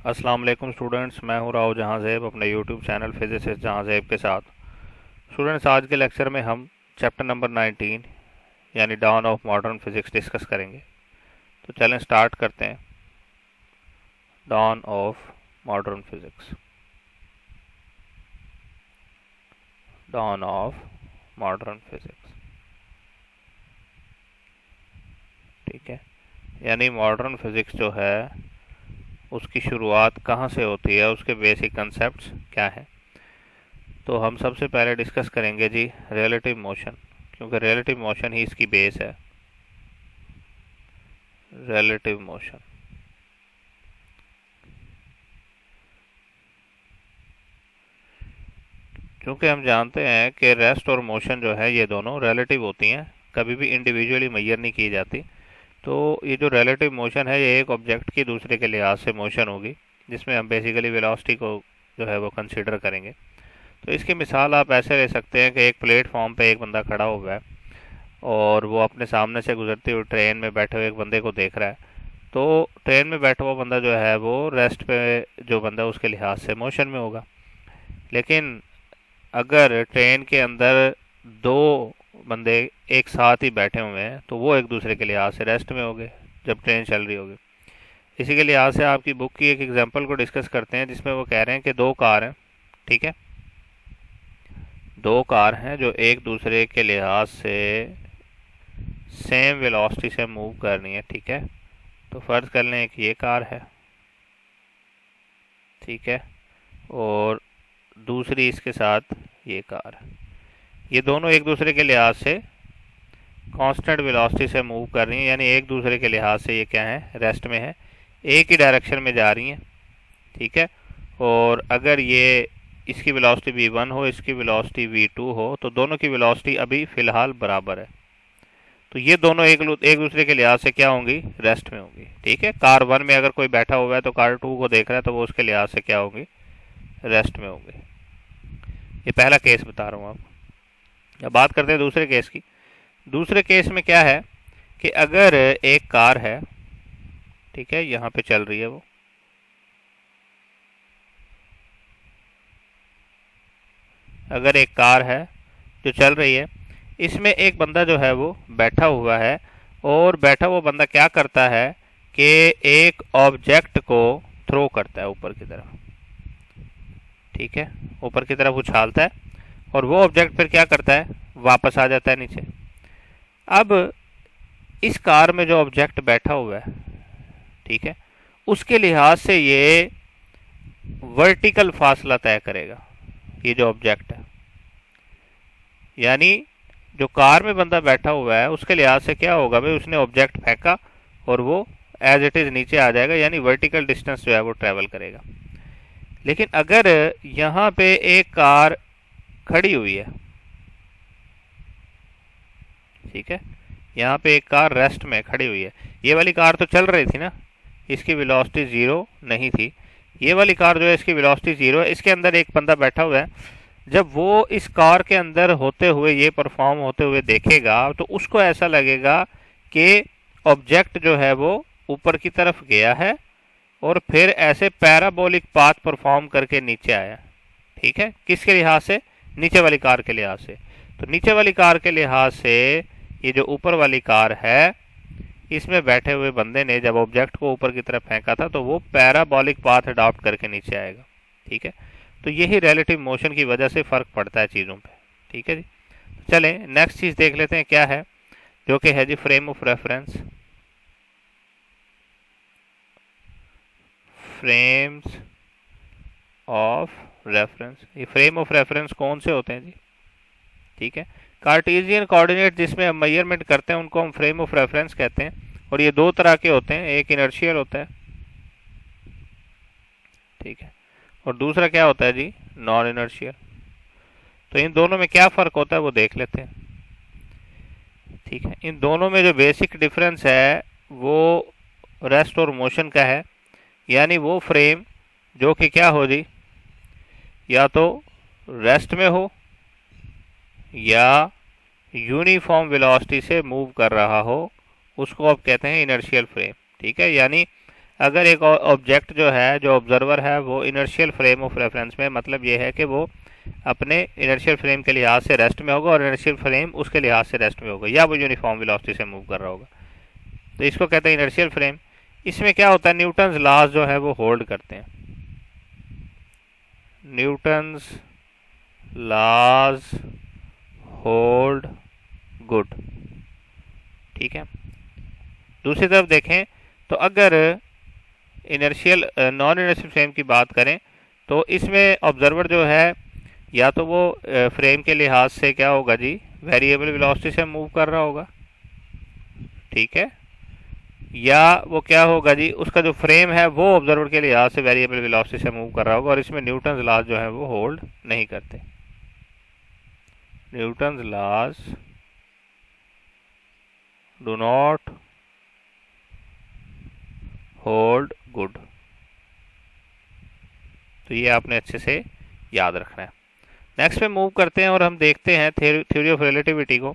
अस्सलाम वालेकुम स्टूडेंट्स, मैं हूं राव जहां ज़ेब अपने यूट्यूब चैनल फिजिसिस्ट जहां ज़ेब के साथ। स्टूडेंट्स, आज के लेक्चर में हम चैप्टर नंबर 19 यानी dawn of modern physics discuss करेंगे। तो चलें स्टार्ट करते हैं। Dawn of modern physics. Dawn of modern physics, ठीक है। यानी मॉडर्न फिजिक्स जो है उसकी शुरुआत कहाँ से होती है, उसके बेसिक कंसेप्ट्स क्या हैं। तो हम सबसे पहले डिस्कस करेंगे जी रिलेटिव मोशन, क्योंकि रिलेटिव मोशन ही इसकी बेस है। रिलेटिव मोशन, क्योंकि हम जानते हैं कि रेस्ट और मोशन जो है ये दोनों रिलेटिव होती हैं, कभी भी इंडिविजुअली मेजर नहीं की जाती। तो ये जो रिलेटिव मोशन है ये एक ऑब्जेक्ट की दूसरे के लिहाज से मोशन होगी, जिसमें हम बेसिकली वेलोसिटी को जो है वो कंसीडर करेंगे। तो इसकी मिसाल आप ऐसे ले सकते हैं कि एक प्लेटफॉर्म पे एक बंदा खड़ा हुआ है और वो अपने सामने से गुजरती हुई ट्रेन में बैठे हुए एक बंदे को देख रहा है। तो ट्रेन में बैठा हुआ बंदा जो है वो रेस्ट पे जो बंदा है उसके लिहाज से मोशन में होगा। लेकिन अगर ट्रेन के अंदर दो बंदे एक साथ ही बैठे हुए हैं तो वो एक दूसरे के लिहाज से रेस्ट में होंगे जब ट्रेन चल रही होगी। इसी के लिहाज से आपकी बुक की एक एग्जांपल को डिस्कस करते हैं, जिसमें वो कह रहे हैं कि दो कार हैं, ठीक है। दो कार हैं जो एक दूसरे के लिहाज से सेम वेलोसिटी से मूव कर रही है, ठीक है। तो फर्ज कर लें कि ये कार है, ठीक है, और दूसरी इसके साथ ये कार। ये दोनों एक दूसरे के लिहाज से कांस्टेंट वेलोसिटी से मूव कर रही हैं, यानी एक दूसरे के लिहाज से ये क्या है, रेस्ट में है, एक ही डायरेक्शन में जा रही हैं, ठीक है। और अगर ये इसकी वेलोसिटी v1 हो, इसकी वेलोसिटी v2 हो, तो दोनों की वेलोसिटी अभी फ़िलहाल बराबर है। तो ये दोनों एक दूसरे के लिहाज से क्या होंगी, रेस्ट में होंगी, ठीक है। कार 1 में अगर कोई बैठा हुआ है तो कार 2 को देख रहा है तो वो उसके लिहाज से क्या होंगी, रेस्ट में होंगी। ये पहला केस बता रहा हूँ आपको। अब बात करते हैं दूसरे केस की। दूसरे केस में क्या है कि अगर एक कार है, ठीक है, यहाँ पे चल रही है वो, अगर एक कार है जो चल रही है, इसमें एक बंदा जो है वो बैठा हुआ है, और बैठा हुआ बंदा क्या करता है कि एक ऑब्जेक्ट को थ्रो करता है ऊपर की तरफ, ठीक है, ऊपर की तरफ उछालता है, और वो ऑब्जेक्ट फिर क्या करता है, वापस आ जाता है नीचे। अब इस कार में जो ऑब्जेक्ट बैठा हुआ है, ठीक है, उसके लिहाज से ये वर्टिकल फासला तय करेगा, ये जो ऑब्जेक्ट है। यानी जो कार में बंदा बैठा हुआ है उसके लिहाज से क्या होगा भाई, उसने ऑब्जेक्ट फेंका और वो एज इट इज नीचे आ जाएगा, यानी वर्टिकल डिस्टेंस जो है वो ट्रेवल करेगा। लेकिन अगर यहाँ पे एक कार खड़ी हुई है, ठीक है, यहाँ पे एक कार रेस्ट में खड़ी हुई है, ये वाली कार तो चल रही थी ना, इसकी वेलोसिटी जीरो नहीं थी। ये वाली कार जो है इसकी वेलोसिटी जीरो है, इसके अंदर एक बंदा बैठा हुआ है। जब वो इस कार के अंदर होते हुए, ये परफॉर्म होते हुए देखेगा तो उसको ऐसा लगेगा कि ऑब्जेक्ट जो है वो ऊपर की तरफ गया है और फिर ऐसे पैराबोलिक पाथ परफॉर्म करके नीचे आया, ठीक है। किसके लिहाज से, नीचे वाली कार के लिहाज से। तो नीचे वाली कार के लिहाज से ये जो ऊपर वाली कार है, इसमें बैठे हुए बंदे ने जब ऑब्जेक्ट को ऊपर की तरफ फेंका था तो वो पैराबोलिक पाथ अडॉप्ट करके नीचे आएगा, ठीक है। तो यही रिलेटिव मोशन की वजह से फर्क पड़ता है चीज़ों पे, ठीक है जी। चलें नेक्स्ट चीज़ देख लेते हैं क्या है, जो कि है जी frame of reference. Frames of reference, ये फ्रेम ऑफ रेफरेंस कौन से होते हैं जी, ठीक है। कार्टेशियन कोऑर्डिनेट जिसमें हम मेजरमेंट करते हैं उनको हम फ्रेम ऑफ रेफरेंस कहते हैं, और ये दो तरह के होते हैं, एक इनर्शियल होता है, ठीक है, और दूसरा क्या होता है जी, नॉन इनर्शियल। तो इन दोनों में क्या फ़र्क होता है वो देख लेते हैं, ठीक है। इन दोनों में जो बेसिक डिफरेंस है वो रेस्ट और मोशन का है। यानी वो फ्रेम जो कि क्या हो जी, या तो रेस्ट में हो या यूनिफॉर्म वेलोसिटी से मूव कर रहा हो, उसको आप कहते हैं इनर्शियल फ्रेम, ठीक है। यानी अगर एक ऑब्जेक्ट जो है, जो ऑब्जर्वर है, वो इनर्शियल फ्रेम ऑफ रेफरेंस में, मतलब ये है कि वो अपने इनर्शियल फ्रेम के लिहाज से रेस्ट में होगा और इनर्शियल फ्रेम उसके लिहाज से रेस्ट में होगा, या वो यूनिफॉर्म वेलोसिटी से मूव कर रहा होगा, तो इसको कहते हैं इनर्शियल फ्रेम। इसमें क्या होता है, न्यूटन्स लॉज जो है वो होल्ड करते हैं। Newton's laws hold good. ठीक है। दूसरी तरफ देखें तो अगर इनर्शियल नॉन इनर्शियल फ्रेम की बात करें तो इसमें ऑब्जर्वर जो है या तो वो फ्रेम के लिहाज से क्या होगा जी, वेरिएबल वेलोसिटी से मूव कर रहा होगा, ठीक है, या वो क्या होगा जी, उसका जो फ्रेम है वो ऑब्जर्वर के लिहाज से वेरिएबल वेलोसिटी से मूव कर रहा होगा, और इसमें न्यूटन्स लॉज जो है वो होल्ड नहीं करते। Newton's laws do not hold good. तो ये आपने अच्छे से याद रखना है। नेक्स्ट पे मूव करते हैं और हम देखते हैं थ्योरी ऑफ रिलेटिविटी को।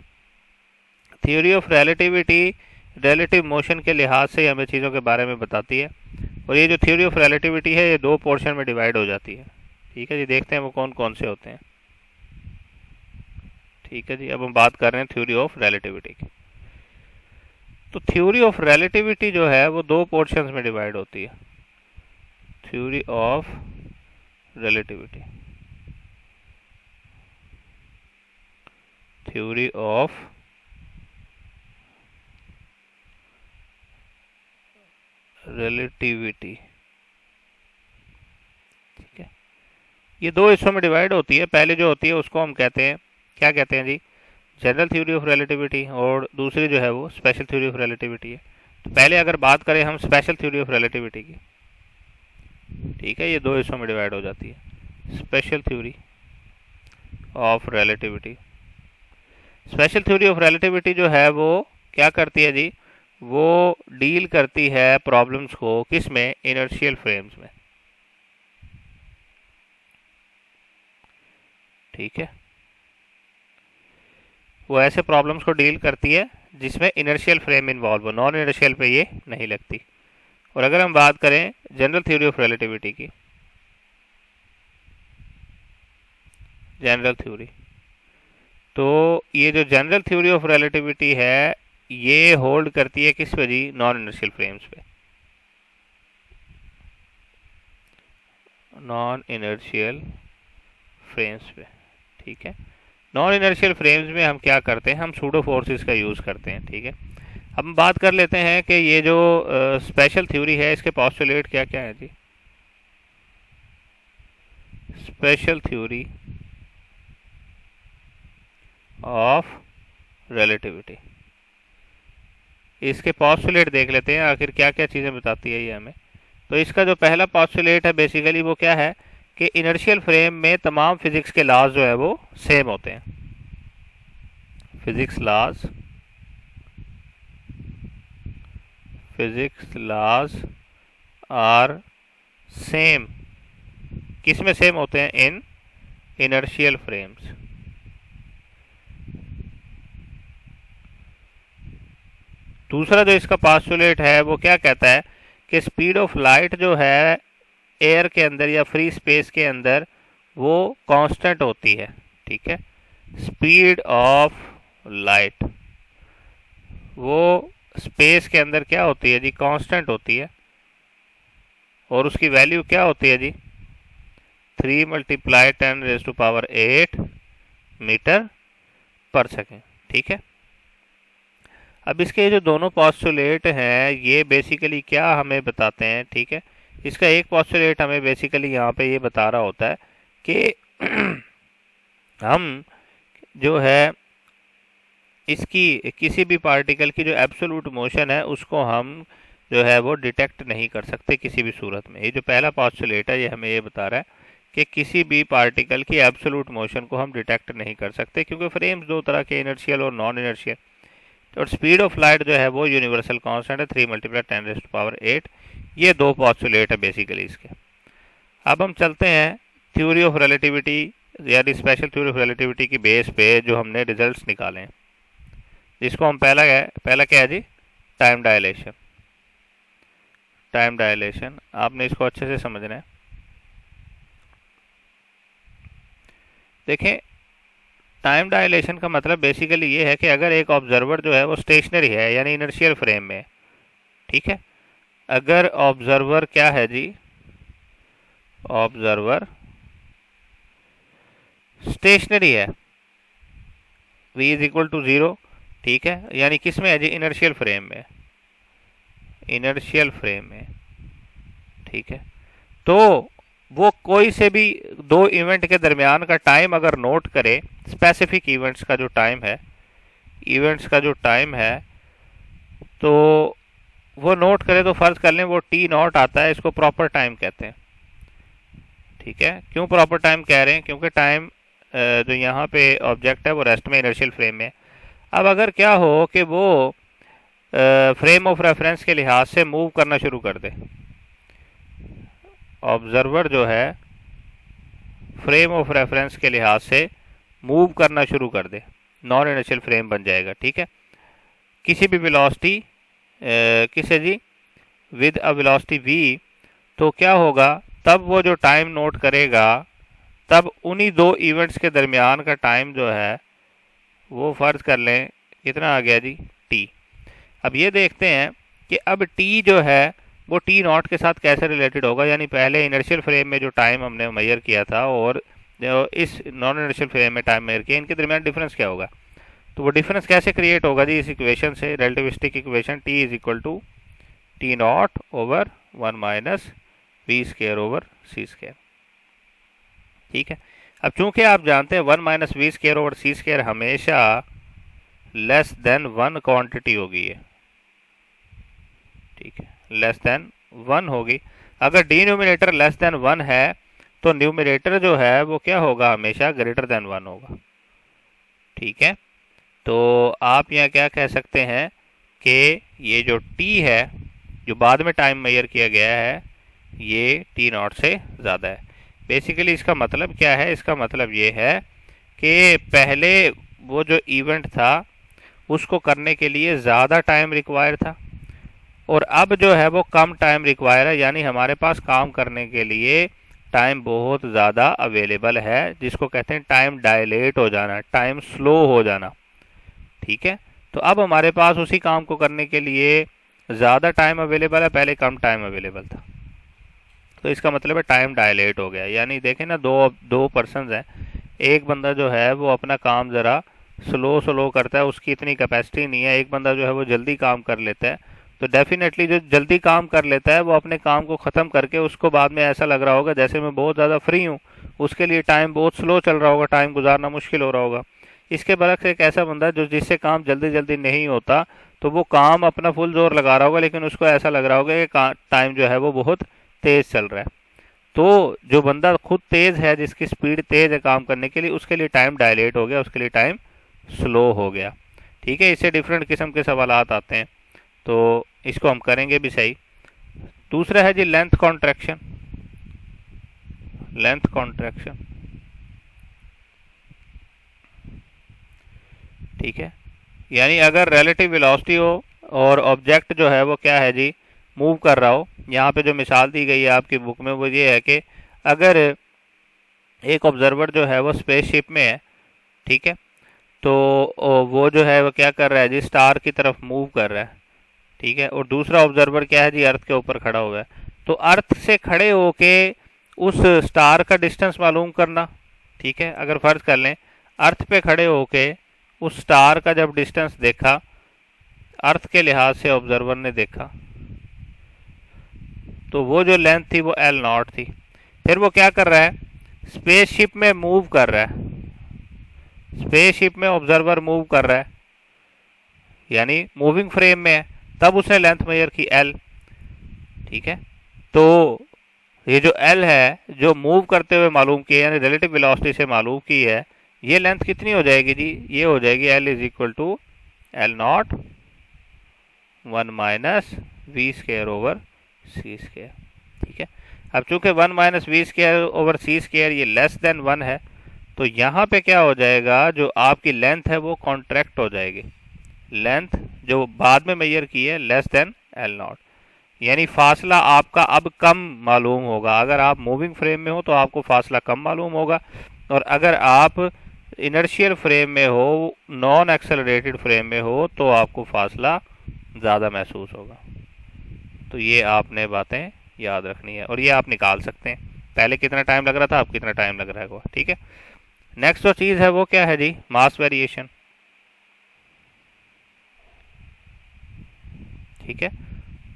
Theory of relativity relative motion के लिहाज से हमें चीज़ों के बारे में बताती है, और ये जो थ्योरी ऑफ रिलेटिविटी है ये दो पोर्शन में डिवाइड हो जाती है। ठीक है जी, देखते हैं वो कौन कौन से होते हैं। ठीक है जी, अब हम बात कर रहे हैं थ्योरी ऑफ रिलेटिविटी की। तो थ्योरी ऑफ रिलेटिविटी जो है वो दो पोर्शंस में डिवाइड होती है। Theory of relativity, theory of relativity, ठीक है, ये दो हिस्सों में डिवाइड होती है। पहले जो होती है उसको हम कहते हैं, क्या कहते हैं जी, जनरल थ्योरी ऑफ रिलेटिविटी, और दूसरी जो है वो स्पेशल थ्योरी ऑफ रिलेटिविटी है। तो पहले अगर बात करें हम स्पेशल थ्योरी ऑफ रिलेटिविटी की, ठीक है, ये दो हिस्सों में डिवाइड हो जाती है। Special theory of relativity, special theory of relativity जो है वो क्या करती है जी, वो डील करती है प्रॉब्लम्स को किस में, इनर्शियल फ्रेम्स में। ठीक है, वो ऐसे प्रॉब्लम्स को डील करती है जिसमें इनर्शियल फ्रेम इन्वॉल्व हो, नॉन इनर्शियल पे ये नहीं लगती। और अगर हम बात करें जनरल थ्योरी ऑफ रिलेटिविटी की, जनरल थ्योरी, तो ये जो जनरल थ्योरी ऑफ रिलेटिविटी है ये होल्ड करती है किस पे जी, नॉन इनर्शियल फ्रेम्स पे, नॉन इनर्शियल फ्रेम्स पे। ठीक है, नॉन इनर्शियल फ्रेम्स में हम क्या करते हैं, हम सूडो फोर्सेस का यूज़ करते हैं। ठीक है, अब हम बात कर लेते हैं कि ये जो स्पेशल थ्योरी है इसके पोस्टुलेट क्या क्या है जी। स्पेशल थ्योरी ऑफ रिलेटिविटी, इसके पोस्टुलेट देख लेते हैं आखिर क्या क्या चीज़ें बताती है ये हमें। तो इसका जो पहला पोस्टुलेट है बेसिकली वो क्या है कि इनर्शियल फ्रेम में तमाम फिजिक्स के लॉज जो है वो सेम होते हैं। Physics laws, physics laws are same, किस में सेम होते हैं, इन इनर्शियल फ्रेम्स। दूसरा जो इसका पोस्टुलेट है वो क्या कहता है कि स्पीड ऑफ लाइट जो है एयर के अंदर या फ्री स्पेस के अंदर वो कांस्टेंट होती है। ठीक है, स्पीड ऑफ लाइट वो स्पेस के अंदर क्या होती है जी, कांस्टेंट होती है, और उसकी वैल्यू क्या होती है जी, 3 × 10⁸ मीटर पर सेकेंड। ठीक है, अब इसके जो दोनों पोस्टुलेट हैं ये बेसिकली क्या हमें बताते हैं। ठीक है, इसका एक पोस्टुलेट हमें बेसिकली यहाँ पे ये बता रहा होता है कि हम जो है इसकी किसी भी पार्टिकल की जो एब्सोल्यूट मोशन है उसको हम जो है वो डिटेक्ट नहीं कर सकते किसी भी सूरत में। ये जो पहला पोस्टुलेट है ये हमें ये बता रहा है कि किसी भी पार्टिकल की एब्सोल्यूट मोशन को हम डिटेक्ट नहीं कर सकते, क्योंकि फ्रेम्स दो तरह के, इनर्शियल और नॉन इनर्शियल, और स्पीड ऑफ लाइट जो है वो यूनिवर्सल कांस्टेंट है 3 × 10⁸। ये दो पोस्टुलेट है बेसिकली इसके। अब हम चलते हैं थ्योरी ऑफ रिलेटिविटी यानी स्पेशल थ्योरी ऑफ रिलेटिविटी की बेस पे जो हमने रिजल्ट्स निकाले हैं, जिसको हम पहला क्या है जी, टाइम डायलेशन। टाइम डायलेशन, आपने इसको अच्छे से समझना है। देखें, टाइम डायलेशन का मतलब बेसिकली ये है कि अगर एक ऑब्जर्वर जो है वो स्टेशनरी है यानी इनर्शियल फ्रेम में, ठीक है, अगर ऑब्जर्वर क्या है जी, ऑब्जर्वर स्टेशनरी है, v इज इक्वल टू 0, ठीक है, यानी किस में है जी, इनर्शियल फ्रेम में, इनर्शियल फ्रेम में, ठीक है, तो वो कोई से भी दो इवेंट के दरमियान का टाइम अगर नोट करे, स्पेसिफिक इवेंट्स का जो टाइम है, इवेंट्स का जो टाइम है, तो वो नोट करे, तो फर्ज कर लें वो टी नॉट आता है, इसको प्रॉपर टाइम कहते हैं, ठीक है। क्यों प्रॉपर टाइम कह रहे हैं, क्योंकि टाइम जो यहाँ पे ऑब्जेक्ट है वो रेस्ट में इनर्शियल फ्रेम में। अब अगर क्या हो कि वो फ्रेम ऑफ रेफरेंस के लिहाज से मूव करना शुरू कर दे, ऑब्जर्वर जो है फ्रेम ऑफ रेफरेंस के लिहाज से मूव करना शुरू कर दे, नॉन इनर्शियल फ्रेम बन जाएगा, ठीक है, किसी भी वेलोसिटी, किसे जी, विद अ वेलोसिटी v, तो क्या होगा, तब वो जो टाइम नोट करेगा, तब उन्हीं दो इवेंट्स के दरमियान का टाइम जो है वो फर्ज कर लें कितना आ गया जी, t। अब ये देखते हैं कि अब t जो है वो टी नॉट के साथ कैसे रिलेटेड होगा, यानी पहले इनर्शियल फ्रेम में जो टाइम हमने मेजर किया था और जो इस नॉन इनर्शियल फ्रेम में टाइम मेजर किया, इनके दरमियान डिफरेंस क्या होगा। तो वो डिफरेंस कैसे क्रिएट होगा जी, इस इक्वेशन से, relativistic equation, T is equal to T not over 1 minus V square over C square, ठीक है। अब चूंकि आप जानते हैं 1 minus V square over C square हमेशा लेस देन 1 क्वांटिटी होगी, है ठीक है, लेस देन 1 होगी। अगर डिनोमिनेटर लेस देन 1 है तो न्यूमिनेटर जो है वो क्या होगा, हमेशा ग्रेटर देन 1 होगा, ठीक है। तो आप यहाँ क्या कह सकते हैं कि ये जो t है जो बाद में टाइम मेजर किया गया है, ये t नॉट से ज़्यादा है। बेसिकली इसका मतलब क्या है, इसका मतलब ये है कि पहले वो जो इवेंट था उसको करने के लिए ज़्यादा टाइम रिक्वायर था और अब जो है वो कम टाइम रिक्वायर है, यानी हमारे पास काम करने के लिए टाइम बहुत ज़्यादा अवेलेबल है, जिसको कहते हैं टाइम डायलेट हो जाना, टाइम स्लो हो जाना, ठीक है। तो अब हमारे पास उसी काम को करने के लिए ज़्यादा टाइम अवेलेबल है, पहले कम टाइम अवेलेबल था, तो इसका मतलब है टाइम डायलेट हो गया। यानी देखें ना, दो पर्सन हैं, एक बंदा जो है वो अपना काम ज़रा स्लो करता है, उसकी इतनी कैपेसिटी नहीं है, एक बंदा जो है वो जल्दी काम कर लेता है, तो डेफिनेटली जो जल्दी काम कर लेता है वो अपने काम को ख़त्म करके उसको बाद में ऐसा लग रहा होगा जैसे मैं बहुत ज़्यादा फ्री हूँ, उसके लिए टाइम बहुत स्लो चल रहा होगा, टाइम गुजारना मुश्किल हो रहा होगा। इसके बरक्स एक ऐसा बंदा जो जिससे काम जल्दी जल्दी नहीं होता, तो वो काम अपना फुल जोर लगा रहा होगा, लेकिन उसको ऐसा लग रहा होगा कि टाइम जो है वो बहुत तेज़ चल रहा है। तो जो बंदा खुद तेज़ है, जिसकी स्पीड तेज़ है काम करने के लिए, उसके लिए टाइम डायलेट हो गया, उसके लिए टाइम स्लो हो गया, ठीक है। इससे डिफरेंट किस्म के सवालात आते हैं, तो इसको हम करेंगे भी सही। दूसरा है जी लेंथ कॉन्ट्रैक्शन, लेंथ कॉन्ट्रैक्शन, ठीक है, यानी अगर रिलेटिव वेलोसिटी हो और ऑब्जेक्ट जो है वो क्या है जी, मूव कर रहा हो। यहाँ पे जो मिसाल दी गई है आपकी बुक में वो ये है कि अगर एक ऑब्जर्वर जो है वो स्पेसशिप में है, ठीक है, तो वो जो है वो क्या कर रहा है जी, स्टार की तरफ मूव कर रहा है, ठीक है, और दूसरा ऑब्जर्वर क्या है जी, अर्थ के ऊपर खड़ा हुआ है। तो अर्थ से खड़े होके उस स्टार का डिस्टेंस मालूम करना, ठीक है, अगर फर्ज कर लें अर्थ पे खड़े होके उस स्टार का जब डिस्टेंस देखा, अर्थ के लिहाज से ऑब्जर्वर ने देखा, तो वो जो लेंथ थी वो एल नॉट थी। फिर वो क्या कर रहा है, स्पेसशिप में मूव कर रहा है, स्पेसशिप में ऑब्जर्वर मूव कर रहा है, यानी मूविंग फ्रेम में है, तब उसने लेंथ मेजर की एल, ठीक है। तो ये जो एल है जो मूव करते हुए मालूम की है, यानी रिलेटिव वेलोसिटी से मालूम की है, ये लेंथ कितनी हो जाएगी जी, ये हो जाएगी L is equal to L not 1 minus V square over C square, ठीक है। अब चूंकि 1 minus V square over C square ये लेस देन 1 है, तो यहाँ पे क्या हो जाएगा, जो आपकी लेंथ है वो कॉन्ट्रैक्ट हो जाएगी, लेंथ जो बाद में मेजर की है लेस देन एल नॉट, यानी फासला आपका अब कम मालूम होगा। अगर आप मूविंग फ्रेम में हो तो आपको फासला कम मालूम होगा, और अगर आप इनर्शियल फ्रेम में हो, नॉन एक्सेलरेटेड फ्रेम में हो, तो आपको फासला ज़्यादा महसूस होगा। तो ये आपने बातें याद रखनी है, और ये आप निकाल सकते हैं पहले कितना टाइम लग रहा था, अब कितना टाइम लग रहा है। ठीक है, नेक्स्ट जो चीज़ है वो क्या है जी, मास वेरिएशन। ठीक है,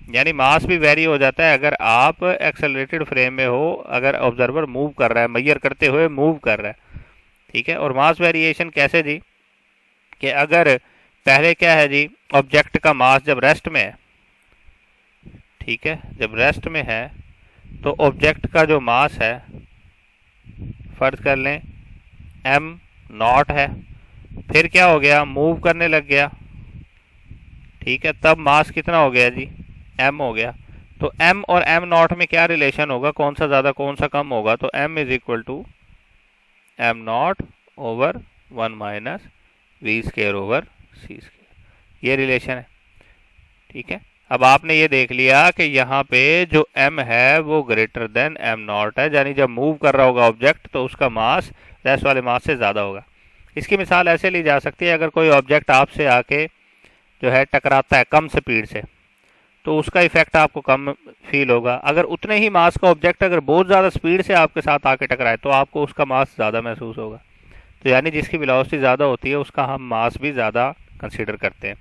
यानी मास भी वेरी हो जाता है अगर आप एक्सेलरेटेड फ्रेम में हो, अगर ऑब्जर्वर मूव कर रहा है, मेजर करते हुए मूव कर रहा है। ठीक है, और मास वेरिएशन कैसे जी, कि अगर पहले क्या है जी, ऑब्जेक्ट का मास जब रेस्ट में है, ठीक है, जब रेस्ट में है तो ऑब्जेक्ट का जो मास है, फर्ज कर लें एम नॉट है, फिर क्या हो गया, मूव करने लग गया। ठीक है, तब मास कितना हो गया जी, एम हो गया। तो एम और एम नॉट में क्या रिलेशन होगा, कौन सा ज़्यादा कौन सा कम होगा, तो M is equal to M not over 1 minus V square over C square, ये रिलेशन है। ठीक है, अब आपने ये देख लिया कि यहाँ पे जो m है वो ग्रेटर देन एम नॉट है, यानी जब मूव कर रहा होगा ऑब्जेक्ट तो उसका मास रेस्ट वाले मास से ज़्यादा होगा। इसकी मिसाल ऐसे ली जा सकती है, अगर कोई ऑब्जेक्ट आपसे आके जो है टकराता है कम स्पीड से, तो उसका इफेक्ट आपको कम फील होगा। अगर उतने ही मास का ऑब्जेक्ट अगर बहुत ज़्यादा स्पीड से आपके साथ आके टकराए तो आपको उसका मास ज़्यादा महसूस होगा। तो यानी जिसकी वेलोसिटी ज़्यादा होती है उसका हम मास भी ज़्यादा कंसीडर करते हैं,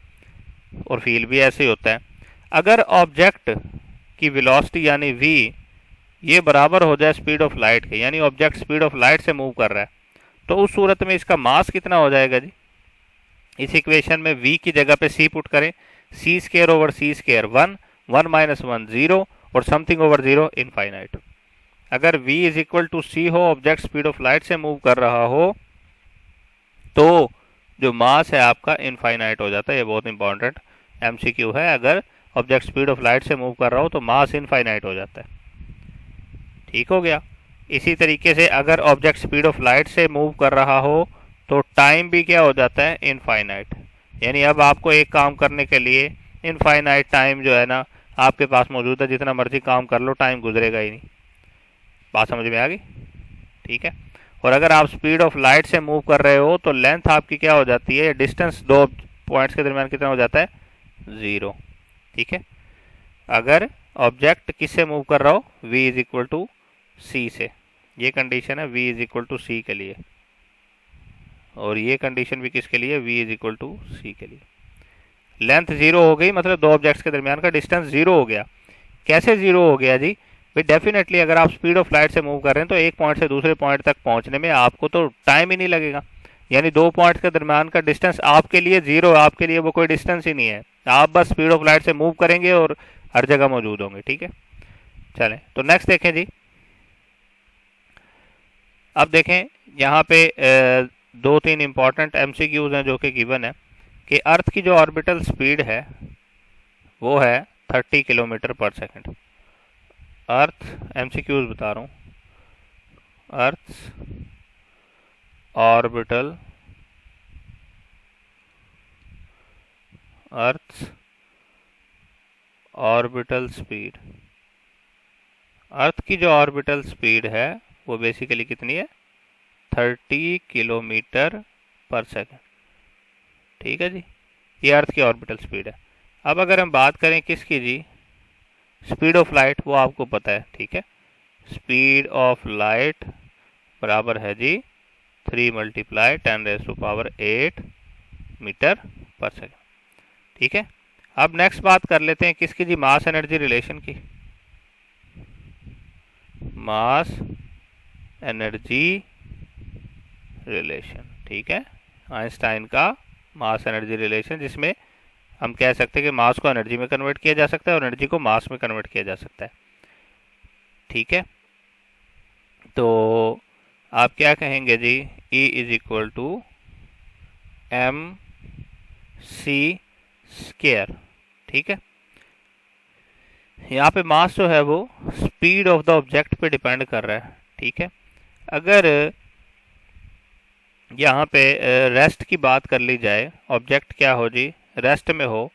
और फील भी ऐसे ही होता है। अगर ऑब्जेक्ट की वेलोसिटी यानी v ये बराबर हो जाए स्पीड ऑफ लाइट के, यानी ऑब्जेक्ट स्पीड ऑफ लाइट से मूव कर रहा है, तो उस सूरत में इसका मास कितना हो जाएगा जी, इस इक्वेशन में v की जगह पे c पुट करें, सी square over C square 1, 1 minus 1 0, और समथिंग ओवर 0 इनफाइनाइट। अगर v इज इक्वल टू सी हो, ऑब्जेक्ट स्पीड ऑफ लाइट से मूव कर रहा हो, तो जो मास है आपका इनफाइनाइट हो जाता है। ये बहुत इंपॉर्टेंट एमसीक्यू है, अगर ऑब्जेक्ट स्पीड ऑफ लाइट से मूव कर रहा हो तो मास इनफाइनाइट हो जाता है। ठीक हो गया। इसी तरीके से अगर ऑब्जेक्ट स्पीड ऑफ लाइट से मूव कर रहा हो तो टाइम भी क्या हो जाता है, इनफाइनाइट। यानी अब आपको एक काम करने के लिए इनफाइनाइट टाइम जो है ना आपके पास मौजूद है, जितना मर्जी काम कर लो टाइम गुजरेगा ही नहीं। बात समझ में आ गई? ठीक है, और अगर आप स्पीड ऑफ लाइट से मूव कर रहे हो तो लेंथ आपकी क्या हो जाती है, डिस्टेंस दो पॉइंट्स के दरमियान कितना हो जाता है, 0। ठीक है, अगर ऑब्जेक्ट किससे मूव कर रहा हो, v इज इक्वल टू सी से, ये कंडीशन है v इज इक्वल टू सी के लिए, और ये कंडीशन भी किसके लिए, v इज इक्वल टू सी के लिए। लेंथ 0 हो गई, मतलब दो ऑब्जेक्ट्स के दरमियान का डिस्टेंस 0 हो गया। कैसे 0 हो गया जी, भाई डेफिनेटली अगर आप स्पीड ऑफ लाइट से मूव कर रहे हैं तो एक पॉइंट से दूसरे पॉइंट तक पहुंचने में आपको तो टाइम ही नहीं लगेगा, यानी दो पॉइंट्स के दरमियान का डिस्टेंस आपके लिए 0, आपके लिए वो कोई डिस्टेंस ही नहीं है। आप बस स्पीड ऑफ लाइट से मूव करेंगे और हर जगह मौजूद होंगे। ठीक है, चलें तो नेक्स्ट देखें जी। अब देखें यहाँ पे 2-3 इंपॉर्टेंट एमसीक्यूज हैं जो कि गिवन है कि अर्थ की जो ऑर्बिटल स्पीड है वो है 30 किलोमीटर पर सेकंड। अर्थ, एमसीक्यूज बता रहा हूँ, अर्थ ऑर्बिटल, अर्थ ऑर्बिटल स्पीड, अर्थ की जो ऑर्बिटल स्पीड है वो बेसिकली कितनी है, 30 किलोमीटर पर सेकंड। ठीक है जी, ये अर्थ की ऑर्बिटल स्पीड है। अब अगर हम बात करें किसकी जी, स्पीड ऑफ लाइट, वो आपको पता है। ठीक है, स्पीड ऑफ लाइट बराबर है जी 3 मल्टीप्लाई 10⁸ मीटर पर सेकंड। ठीक है, अब नेक्स्ट बात कर लेते हैं किसकी जी, मास एनर्जी रिलेशन की। मास एनर्जी रिलेशन, ठीक है, आइंस्टाइन का मास एनर्जी रिलेशन, जिसमें हम कह सकते हैं कि मास को एनर्जी में कन्वर्ट किया जा सकता है और एनर्जी को मास में कन्वर्ट किया जा सकता है। ठीक है, तो आप क्या कहेंगे जी, E is equal to M C square. ठीक है, यहाँ पे मास जो है वो स्पीड ऑफ द ऑब्जेक्ट पे डिपेंड कर रहा है। ठीक है, अगर यहाँ पे रेस्ट की बात कर ली जाए, ऑब्जेक्ट क्या हो जी, रेस्ट में हो,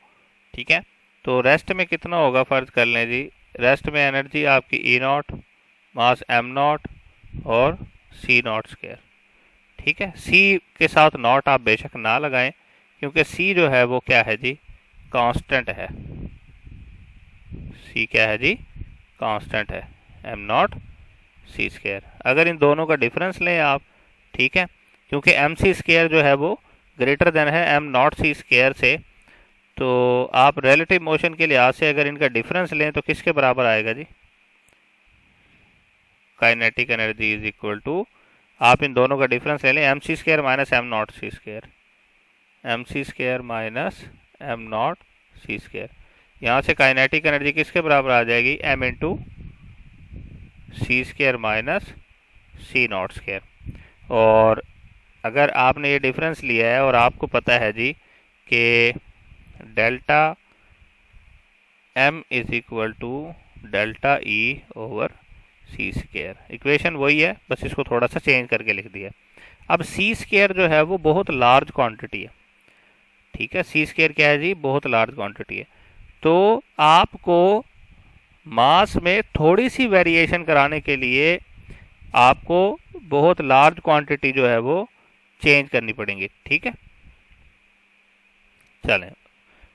ठीक है, तो रेस्ट में कितना होगा फर्ज कर लें जी, रेस्ट में एनर्जी आपकी ई नॉट, मास एम नॉट और सी नॉट स्क्वायर। ठीक है, सी के साथ नॉट आप बेशक ना लगाएं, क्योंकि सी जो है वो क्या है जी, कांस्टेंट है। सी क्या है जी, कांस्टेंट है, एम नॉट सी स्क्वायर। अगर इन दोनों का डिफरेंस लें आप, ठीक है, क्योंकि एम सी स्क्वायर जो है वो ग्रेटर देन है एम नॉट सी स्क्वायर से, तो आप रिलेटिव मोशन के लिहाज से अगर इनका डिफरेंस लें तो किसके बराबर आएगा जी, kinetic energy is equal to, आप इन दोनों का डिफरेंस ले लें, M C square minus M naught C square, M C square minus M naught C square. यहाँ से काइनेटिक एनर्जी किसके बराबर आ जाएगी, M into C square minus C naught square. और अगर आपने ये डिफरेंस लिया है और आपको पता है जी कि delta M is equal to delta E over C square, equation वही है, बस इसको थोड़ा सा चेंज करके लिख दिया। अब सी स्क्वायर जो है वो बहुत लार्ज क्वांटिटी है, ठीक है, सी स्क्वायर क्या है जी, बहुत लार्ज क्वांटिटी है। तो आपको मास में थोड़ी सी वेरिएशन कराने के लिए आपको बहुत लार्ज क्वांटिटी जो है वो चेंज करनी पड़ेगी। ठीक है, चलें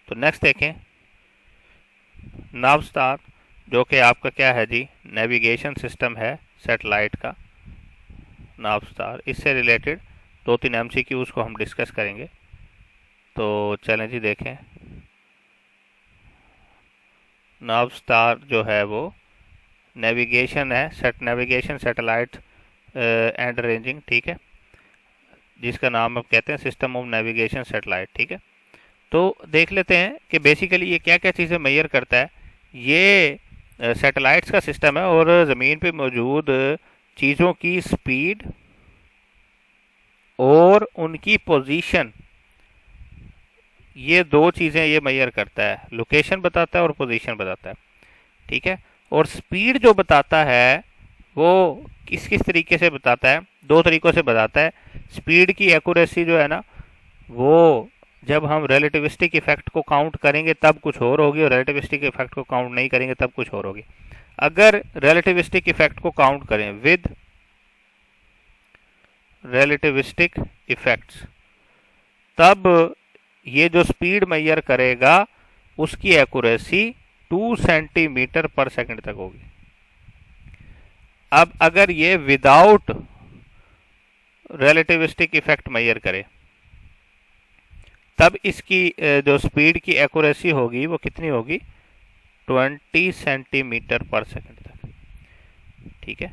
तो नेक्स्ट देखें, नावस्टार जो कि आपका क्या है जी, नेविगेशन सिस्टम है सैटेलाइट का नावस्टार। इससे रिलेटेड 2-3 एमसीक्यूज को हम डिस्कस करेंगे। तो चलें जी देखें, नावस्टार जो है वो नेविगेशन है, नेविगेशन सैटेलाइट एंड रेंजिंग, ठीक है, जिसका नाम आप कहते हैं सिस्टम ऑफ नेविगेशन सैटेलाइट। ठीक है, तो देख लेते हैं कि बेसिकली ये क्या क्या चीज़ें मेजर करता है। ये सैटेलाइट्स का सिस्टम है और ज़मीन पे मौजूद चीज़ों की स्पीड और उनकी पोजीशन, ये दो चीज़ें ये मेजर करता है, लोकेशन बताता है और पोजीशन बताता है। ठीक है, और स्पीड जो बताता है वो किस किस तरीके से बताता है, 2 तरीक़ों से बताता है। स्पीड की एक्यूरेसी जो है ना, वो जब हम रिलेटिविस्टिक इफेक्ट को काउंट करेंगे तब कुछ और होगी, और रिलेटिविस्टिक इफेक्ट को काउंट नहीं करेंगे तब कुछ और होगी। अगर रिलेटिविस्टिक इफेक्ट को काउंट करें विद रिलेटिविस्टिक इफेक्ट्स, तब ये जो स्पीड मेजर करेगा उसकी एक्यूरेसी 2 सेंटीमीटर पर सेकंड तक होगी। अब अगर ये विदाउट रिलेटिविस्टिक इफेक्ट मेजर करे, तब इसकी जो स्पीड की एक्यूरेसी होगी वो कितनी होगी, 20 सेंटीमीटर पर सेकंड तक। ठीक है,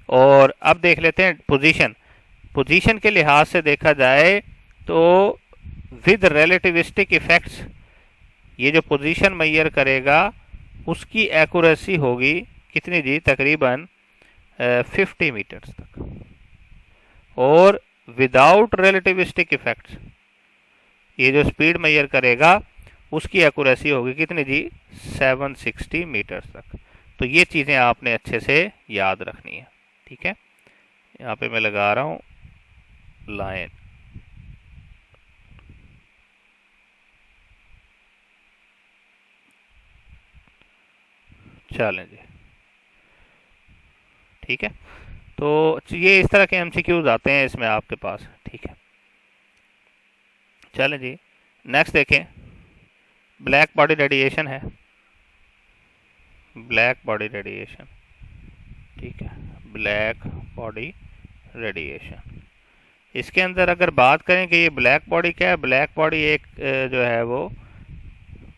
और अब देख लेते हैं पोजीशन। पोजीशन के लिहाज से देखा जाए तो विद रिलेटिविस्टिक इफेक्ट्स ये जो पोजीशन मेजर करेगा उसकी एक्यूरेसी होगी कितनी जी, तकरीबन 50 मीटर्स तक। और विदाउट रिलेटिविस्टिक इफेक्ट्स ये जो स्पीड मेजर करेगा उसकी एक्यूरेसी होगी कितनी जी, 760 मीटर्स तक। तो ये चीज़ें आपने अच्छे से याद रखनी है। ठीक है, यहाँ पे मैं लगा रहा हूँ लाइन। चलें जी, ठीक है, तो ये इस तरह के एमसीक्यूज आते हैं इसमें आपके पास। ठीक है, चलें जी नेक्स्ट देखें, ब्लैक बॉडी रेडिएशन है, ब्लैक बॉडी रेडिएशन। ठीक है, ब्लैक बॉडी रेडिएशन, इसके अंदर अगर बात करें कि ये ब्लैक बॉडी क्या है, ब्लैक बॉडी एक जो है वो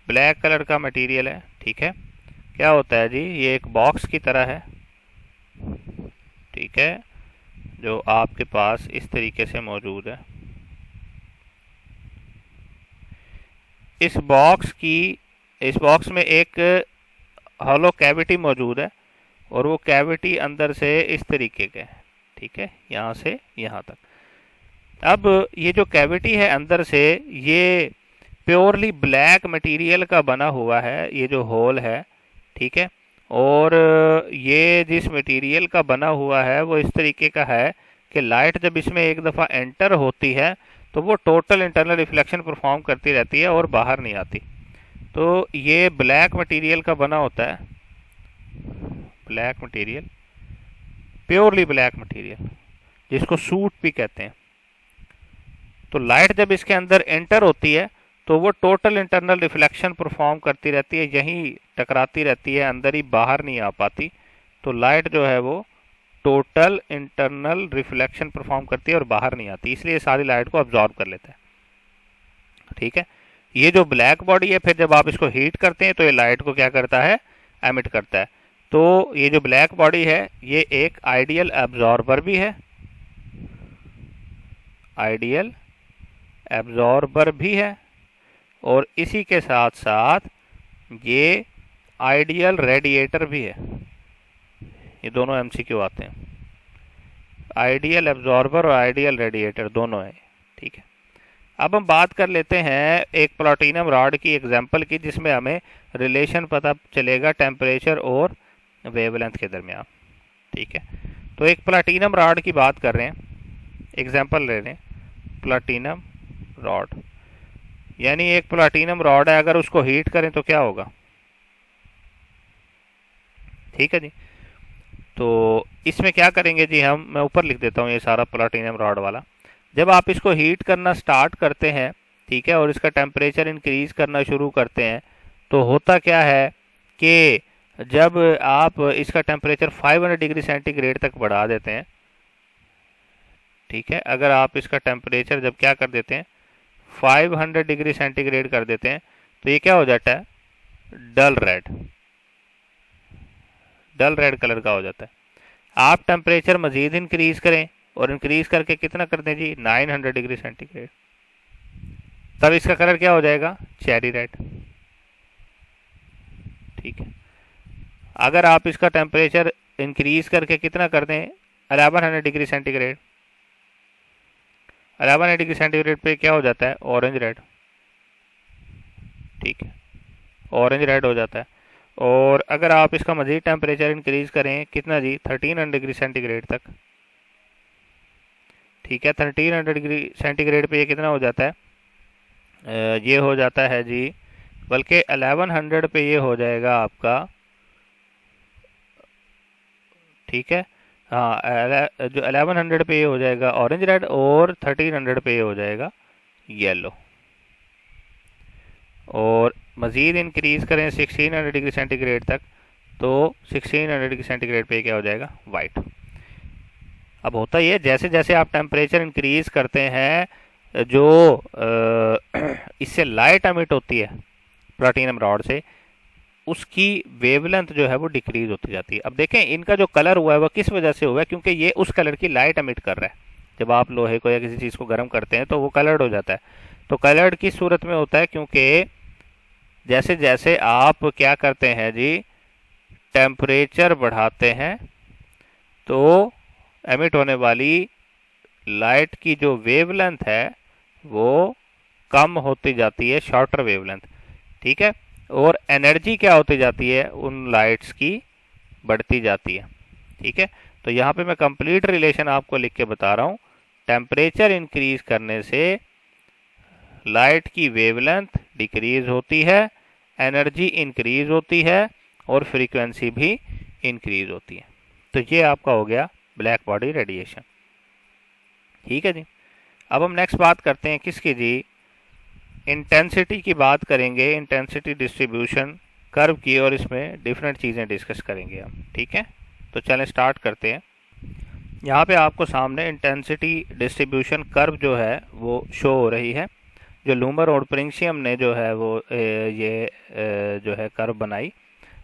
ब्लैक कलर का मटेरियल है। ठीक है, क्या होता है जी, ये एक बॉक्स की तरह है। ठीक है, जो आपके पास इस तरीके से मौजूद है। इस बॉक्स में एक हॉलो कैविटी मौजूद है और वो कैविटी अंदर से इस तरीके के है। ठीक है, यहाँ से यहाँ तक। अब ये जो कैविटी है अंदर से, ये प्योरली ब्लैक मटेरियल का बना हुआ है, ये जो होल है। ठीक है, और ये जिस मटेरियल का बना हुआ है वो इस तरीके का है कि लाइट जब इसमें एक दफ़ा एंटर होती है तो वो टोटल इंटरनल रिफ्लेक्शन परफॉर्म करती रहती है और बाहर नहीं आती। तो ये ब्लैक मटेरियल का बना होता है, black material, purely black material, जिसको सूट भी कहते हैं। तो लाइट जब इसके अंदर एंटर होती है तो वो टोटल इंटरनल रिफ्लेक्शन परफॉर्म करती रहती है, यहीं टकराती रहती है, अंदर ही, बाहर नहीं आ पाती। तो लाइट जो है वो टोटल इंटरनल रिफ्लेक्शन परफॉर्म करती है और बाहर नहीं आती, इसलिए सारी लाइट को अब्जॉर्ब कर लेता है। ठीक है, ये जो ब्लैक बॉडी है, फिर जब आप इसको हीट करते हैं तो ये लाइट को क्या करता है, एमिट करता है। तो ये जो ब्लैक बॉडी है ये एक आइडियल एब्जॉर्बर भी है, आइडियल एब्जॉर्बर भी है, और इसी के साथ साथ ये आइडियल रेडिएटर भी है। ये दोनों एमसीक्यू आते हैं, आइडियल एब्जॉर्बर और आइडियल रेडिएटर दोनों है। ठीक है, अब हम बात कर लेते हैं एक प्लैटिनम रॉड की एग्जांपल की, जिसमें हमें रिलेशन पता चलेगा टेम्परेचर और वेवलेंथ के दरमियान। ठीक है, तो एक प्लैटिनम रॉड की बात कर रहे हैं, एग्जांपल ले रहे हैं प्लैटिनम रॉड, यानी एक प्लैटिनम रॉड है, अगर उसको हीट करें तो क्या होगा। ठीक है जी, तो इसमें क्या करेंगे जी हम, मैं ऊपर लिख देता हूँ ये सारा प्लैटिनम रॉड वाला। जब आप इसको हीट करना स्टार्ट करते हैं, ठीक है, और इसका टेम्परेचर इंक्रीज करना शुरू करते हैं, तो होता क्या है कि जब आप इसका टेम्परेचर 500 डिग्री सेंटीग्रेड तक बढ़ा देते हैं, ठीक है, अगर आप इसका टेम्परेचर जब क्या कर देते हैं 500 डिग्री सेंटीग्रेड कर देते हैं, तो ये क्या हो जाता है, डल रेड, डल रेड कलर का हो जाता है। आप टेम्परेचर मजीद इंक्रीज करें, और इंक्रीज करके कितना कर दें जी 900 डिग्री सेंटीग्रेड, तब इसका कलर क्या हो जाएगा, चेरी रेड। ठीक है, अगर आप इसका टेम्परेचर इंक्रीज करके कितना कर दें 1100 डिग्री सेंटीग्रेड, 1100 डिग्री सेंटीग्रेड पे क्या हो जाता है, ऑरेंज रेड। ठीक है, ऑरेंज रेड हो जाता है। और अगर आप इसका मजीद टेम्परेचर इंक्रीज करें कितना जी 1300 डिग्री सेंटीग्रेड तक, ठीक है, 1300 डिग्री सेंटीग्रेड पे ये कितना हो जाता है, ये हो जाता है जी, बल्कि 1100 पे ये हो जाएगा आपका, ठीक है, हाँ, जो 1100 पे ये हो जाएगा ऑरेंज रेड, और 1300 पे ये हो जाएगा येलो। और मज़ीद इंक्रीज करें 1600 डिग्री सेंटीग्रेड तक, तो 1600 डिग्री सेंटीग्रेड पे क्या हो जाएगा, वाइट। अब होता ही है, जैसे जैसे आप टेम्परेचर इंक्रीज करते हैं, जो इससे लाइट एमिट होती है प्लैटिनम रॉड से, उसकी वेवलेंथ जो है वो डिक्रीज होती जाती है। अब देखें इनका जो कलर हुआ है वो किस वजह से हुआ है, क्योंकि ये उस कलर की लाइट एमिट कर रहा है। जब आप लोहे को या किसी चीज़ को गर्म करते हैं तो वो कलर्ड हो जाता है। तो कलर्ड किस सूरत में होता है, क्योंकि जैसे जैसे आप क्या करते हैं जी, टेम्परेचर बढ़ाते हैं, तो एमिट होने वाली लाइट की जो वेवलेंथ है वो कम होती जाती है, शॉर्टर वेवलेंथ। ठीक है, और एनर्जी क्या होती जाती है, उन लाइट्स की बढ़ती जाती है। ठीक है, तो यहाँ पे मैं कंप्लीट रिलेशन आपको लिख के बता रहा हूँ। टेम्परेचर इंक्रीज करने से लाइट की वेवलेंथ डिक्रीज होती है, एनर्जी इंक्रीज होती है, और फ्रीक्वेंसी भी इंक्रीज होती है। तो ये आपका हो गया ब्लैक बॉडी रेडिएशन। ठीक है जी, अब हम नेक्स्ट बात करते हैं किसकी जी, इंटेंसिटी की बात करेंगे, इंटेंसिटी डिस्ट्रीब्यूशन कर्व की, और इसमें डिफरेंट चीज़ें डिस्कस करेंगे हम। ठीक है, तो चलें स्टार्ट करते हैं। यहाँ पे आपको सामने इंटेंसिटी डिस्ट्रीब्यूशन कर्व जो है वो शो हो रही है। जो लूमर और प्रिंसियम ने जो है वो ये जो है कर्व बनाई,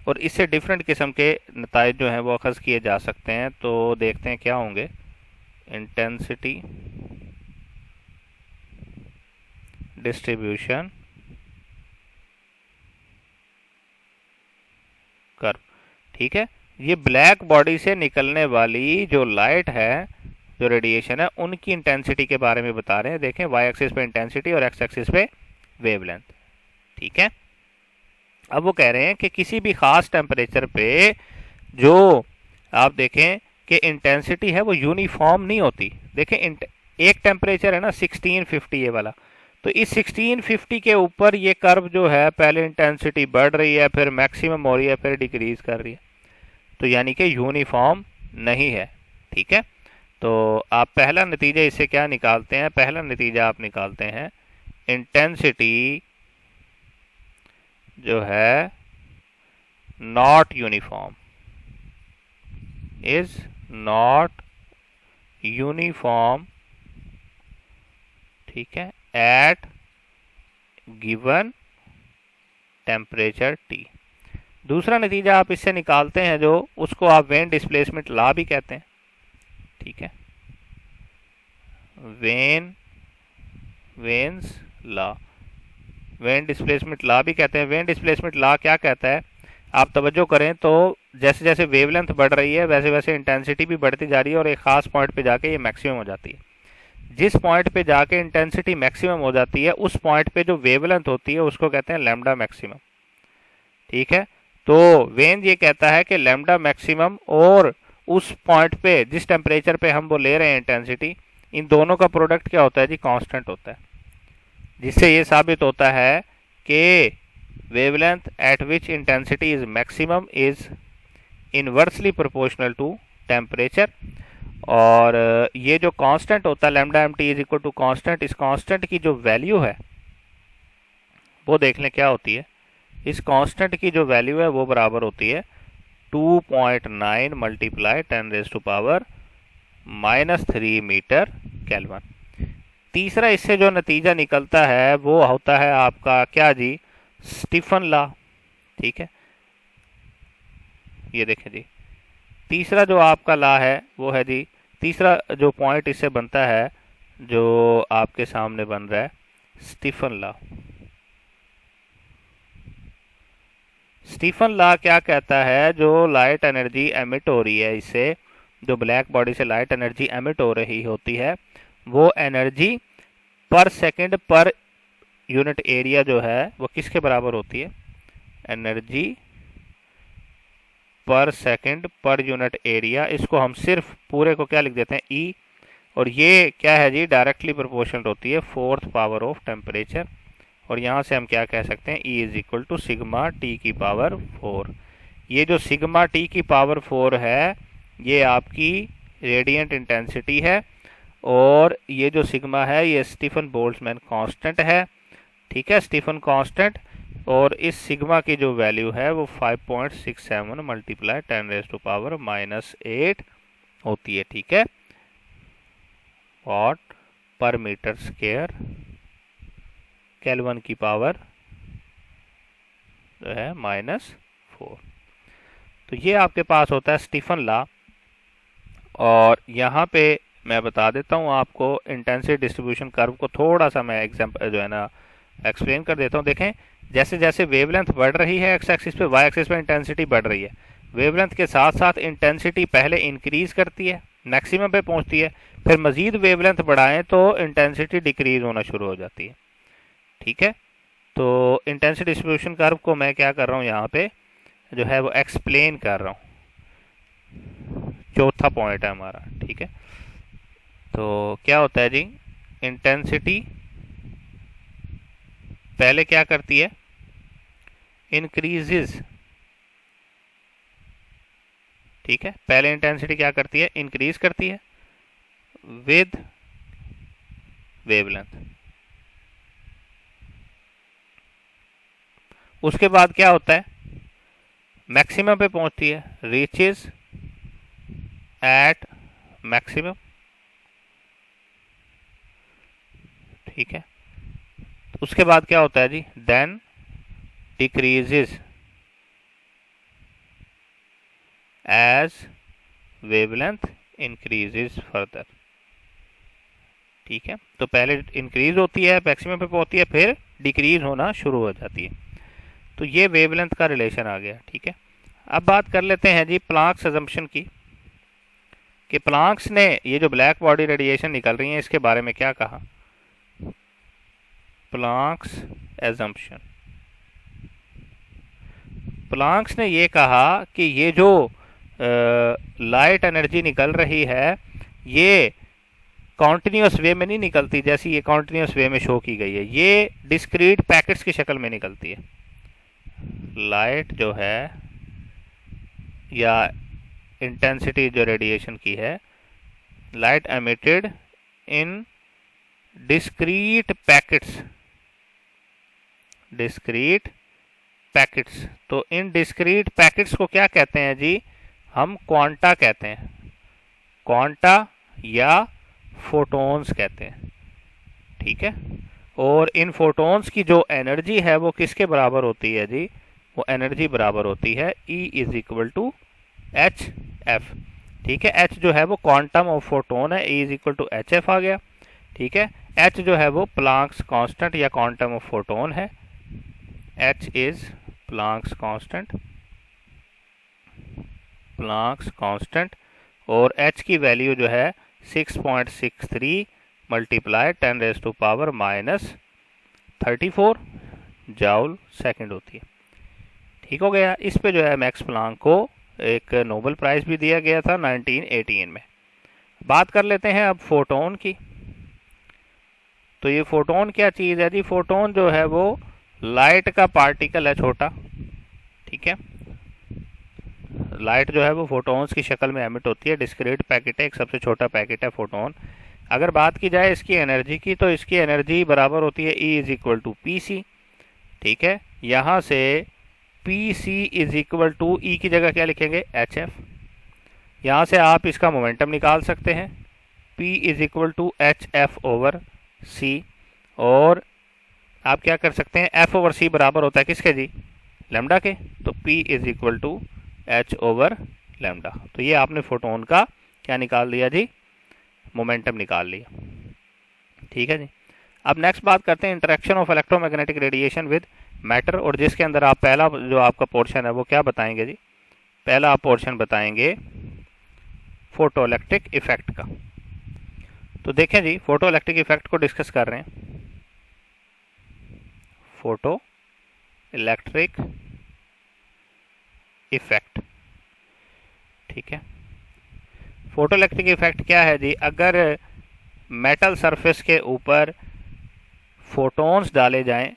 और इससे डिफरेंट किस्म के नताइज जो हैं वो अखज़ किए जा सकते हैं। तो देखते हैं क्या होंगे। इंटेंसिटी डिस्ट्रीब्यूशन कर्व, ठीक है, ये ब्लैक बॉडी से निकलने वाली जो लाइट है, जो रेडिएशन है, उनकी इंटेंसिटी के बारे में बता रहे हैं। देखें, वाई एक्सिस पे इंटेंसिटी और एक्स एक्सिस पे वेवलेंथ। ठीक है, अब वो कह रहे हैं कि किसी भी खास टेम्परेचर पे जो आप देखें कि इंटेंसिटी है वो यूनिफॉर्म नहीं होती। देखें एक टेम्परेचर है ना 1650 ये वाला, तो इस 1650 के ऊपर ये कर्व जो है पहले इंटेंसिटी बढ़ रही है, फिर मैक्सिमम हो रही है, फिर डिक्रीज कर रही है, तो यानी कि यूनिफॉर्म नहीं है। ठीक है, तो आप पहला नतीजा इससे क्या निकालते हैं? पहला नतीजा आप निकालते हैं इंटेंसिटी जो है not uniform, is not uniform, ठीक है, एट गिवन टेम्परेचर टी। दूसरा नतीजा आप इससे निकालते हैं जो उसको आप वेन डिस्प्लेसमेंट लॉ भी कहते हैं। ठीक है, veins law, when displacement law भी कहते हैं। वेन डिस्प्लेसमेंट लॉ क्या कहता है? आप तवज्जो करें तो जैसे जैसे वेवलेंथ बढ़ रही है वैसे वैसे इंटेंसिटी भी बढ़ती जा रही है और एक खास पॉइंट पे जाके ये मैक्सिमम हो जाती है। जिस पॉइंट पे जाके इंटेंसिटी मैक्सिमम हो जाती है उस पॉइंट पे जो वेवलेंथ होती है उसको कहते हैं लैम्डा मैक्सिमम। ठीक है, तो वेन ये कहता है कि लैम्डा मैक्सिमम और उस पॉइंट पे जिस टेम्परेचर पे हम वो ले रहे हैं इंटेंसिटी, इन दोनों का प्रोडक्ट क्या होता है जी? कांस्टेंट होता है, जिससे ये साबित होता है कि wavelength at which intensity is maximum is inversely proportional to temperature. और ये जो कांस्टेंट होता है lambda M T is equal to constant, इस कांस्टेंट की जो वैल्यू है वो देख लें क्या होती है। इस कांस्टेंट की जो वैल्यू है वो बराबर होती है 2.9 मल्टीप्लाई 10⁻³ मीटर केल्विन। तीसरा इससे जो नतीजा निकलता है वो होता है आपका क्या जी? Stephen law. ठीक है, ये देखें जी, तीसरा जो आपका लॉ है वो है जी, तीसरा जो पॉइंट इससे बनता है जो आपके सामने बन रहा है स्टीफन लॉ। स्टीफन लॉ क्या कहता है? जो लाइट एनर्जी एमिट हो रही है, इससे जो ब्लैक बॉडी से लाइट एनर्जी एमिट हो रही होती है वो एनर्जी पर सेकंड पर यूनिट एरिया जो है वो किसके बराबर होती है? एनर्जी पर सेकंड पर यूनिट एरिया। इसको हम सिर्फ पूरे को क्या लिख देते हैं? ई। और ये क्या है जी? डायरेक्टली प्रोपोर्शनल होती है 4th पावर ऑफ टेम्परेचर। और यहाँ से हम क्या कह सकते हैं? E is equal to sigma T की पावर 4। ये जो सिग्मा टी की पावर 4 है ये आपकी रेडियंट इंटेंसिटी है और ये जो सिग्मा है ये स्टीफन बोल्ट्जमैन कांस्टेंट है। ठीक है, स्टीफन कांस्टेंट। और इस सिग्मा की जो वैल्यू है वो 5.67 मल्टीप्लाई 10⁻⁻8 होती है। ठीक है, वॉट पर मीटर स्क्वायर केल्विन की पावर जो है -4। तो ये आपके पास होता है स्टीफन लॉ। और यहाँ पे मैं बता देता हूँ आपको इंटेंसिटी डिस्ट्रीब्यूशन कर्व को थोड़ा सा मैं एग्जांपल जो है ना एक्सप्लेन कर देता हूँ। देखें, जैसे जैसे वेवलेंथ बढ़ रही है एक्स एक्सिस पे, वाई एक्सिस पे इंटेंसिटी बढ़ रही है। वेवलेंथ के साथ साथ इंटेंसिटी पहले इंक्रीज करती है, मैक्सिमम पे पहुंचती है, फिर मजीद वेवलेंथ बढ़ाएं तो इंटेंसिटी डिक्रीज होना शुरू हो जाती है। ठीक है, तो इंटेंसिटी डिस्ट्रीब्यूशन कर्व को मैं क्या कर रहा हूँ यहाँ पे जो है वो एक्सप्लेन कर रहा हूँ। चौथा पॉइंट है हमारा। ठीक है, तो क्या होता है जी? इंटेंसिटी पहले क्या करती है? इंक्रीजेस। ठीक है, पहले इंटेंसिटी क्या करती है? इंक्रीज करती है विद वेवलेंथ। उसके बाद क्या होता है? मैक्सिमम पे पहुंचती है, रीचेस एट मैक्सिमम। ठीक है, उसके बाद क्या होता है जी? Then decreases as wavelength increases further. ठीक है, तो पहले इंक्रीज होती है, मैक्सिमम पे पहुंचती है, फिर डिक्रीज होना शुरू हो जाती है। तो ये वेवलेंथ का रिलेशन आ गया। ठीक है, अब बात कर लेते हैं जी प्लांक्स अजम्पशन की, कि प्लांक्स ने ये जो ब्लैक बॉडी रेडिएशन निकल रही है इसके बारे में क्या कहा। प्लांक्स एजम्पशन, प्लांक्स ने ये कहा कि ये जो लाइट एनर्जी निकल रही है ये कॉन्टिन्यूस वे में नहीं निकलती, जैसी ये कॉन्टिन्यूस वे में शो की गई है, ये डिस्क्रीट पैकेट्स की शक्ल में निकलती है। लाइट जो है या इंटेंसिटी जो रेडिएशन की है, लाइट एमिटेड इन डिस्क्रीट पैकेट्स, डिस्क्रीट पैकेट्स। तो इन डिस्क्रीट पैकेट्स को क्या कहते हैं जी, हम क्वांटा कहते हैं, क्वांटा या फोटॉन्स कहते हैं, ठीक है। और इन फोटॉन्स की जो एनर्जी है वो किसके बराबर होती है जी, वो एनर्जी बराबर होती है E is equal to H F, ठीक है। H जो है वो क्वांटम ऑफ फोटोन है, E is equal to H F आ गया, ठीक है। H जो है वो प्लांक्स कांस्टेंट या क्वांटम ऑफ फोटोन है, H is Planck's constant, Planck's constant. और H की वैल्यू जो है 6.63 मल्टीप्लाई 10⁻⁻34 जाउल सेकंड होती है, ठीक हो गया। इस पे जो है मैक्स प्लांक को एक नोबेल प्राइज भी दिया गया था 1918 में। बात कर लेते हैं अब फोटोन की। तो ये फोटोन क्या चीज़ है जी, फोटोन जो है वो लाइट का पार्टिकल है, छोटा, ठीक है। लाइट जो है वो फोटोन्स की शक्ल में एमिट होती है, डिस्क्रीट पैकेट है, एक सबसे छोटा पैकेट है फोटोन। अगर बात की जाए इसकी एनर्जी की, तो इसकी एनर्जी बराबर होती है E is equal to P C, ठीक है। यहाँ से P C is equal to E की जगह क्या लिखेंगे, एच एफ। यहाँ से आप इसका मोमेंटम निकाल सकते हैं, P is equal to H F over C. और आप क्या कर सकते हैं, F ओवर सी बराबर होता है किसके जी, लैम्डा के। तो P is equal to H over lambda. तो ये आपने फोटोन का क्या निकाल दिया जी, मोमेंटम निकाल लिया, ठीक है जी। अब नेक्स्ट बात करते हैं interaction of electromagnetic radiation with matter, और जिसके अंदर आप पहला जो आपका पोर्शन है वो क्या बताएंगे जी, पहला आप पोर्शन बताएंगे फोटोइलेक्ट्रिक इफेक्ट का। तो देखें जी, फोटोइलेक्ट्रिक इफेक्ट को डिस्कस कर रहे हैं, फोटो इलेक्ट्रिक इफेक्ट, ठीक है। फोटोइलेक्ट्रिक इफेक्ट क्या है जी, अगर मेटल सरफेस के ऊपर फोटॉन्स डाले जाएं,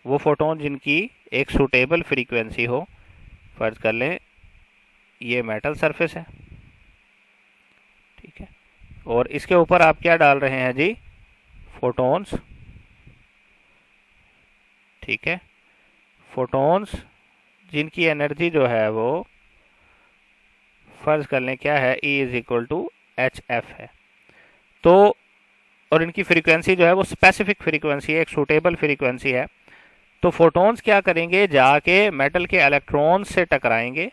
वो फोटोन जिनकी एक सूटेबल फ्रीक्वेंसी हो, फर्ज कर लें ये मेटल सरफेस है, ठीक है, और इसके ऊपर आप क्या डाल रहे हैं जी, फोटॉन्स, ठीक है। फोटॉन्स जिनकी एनर्जी जो है वो फर्ज कर लें क्या है, E is equal to H F है। तो और इनकी फ्रीक्वेंसी जो है वो स्पेसिफिक फ्रीक्वेंसी है, एक सूटेबल फ्रीक्वेंसी है। तो फोटॉन्स क्या करेंगे, जाके मेटल के इलेक्ट्रॉन्स से टकराएंगे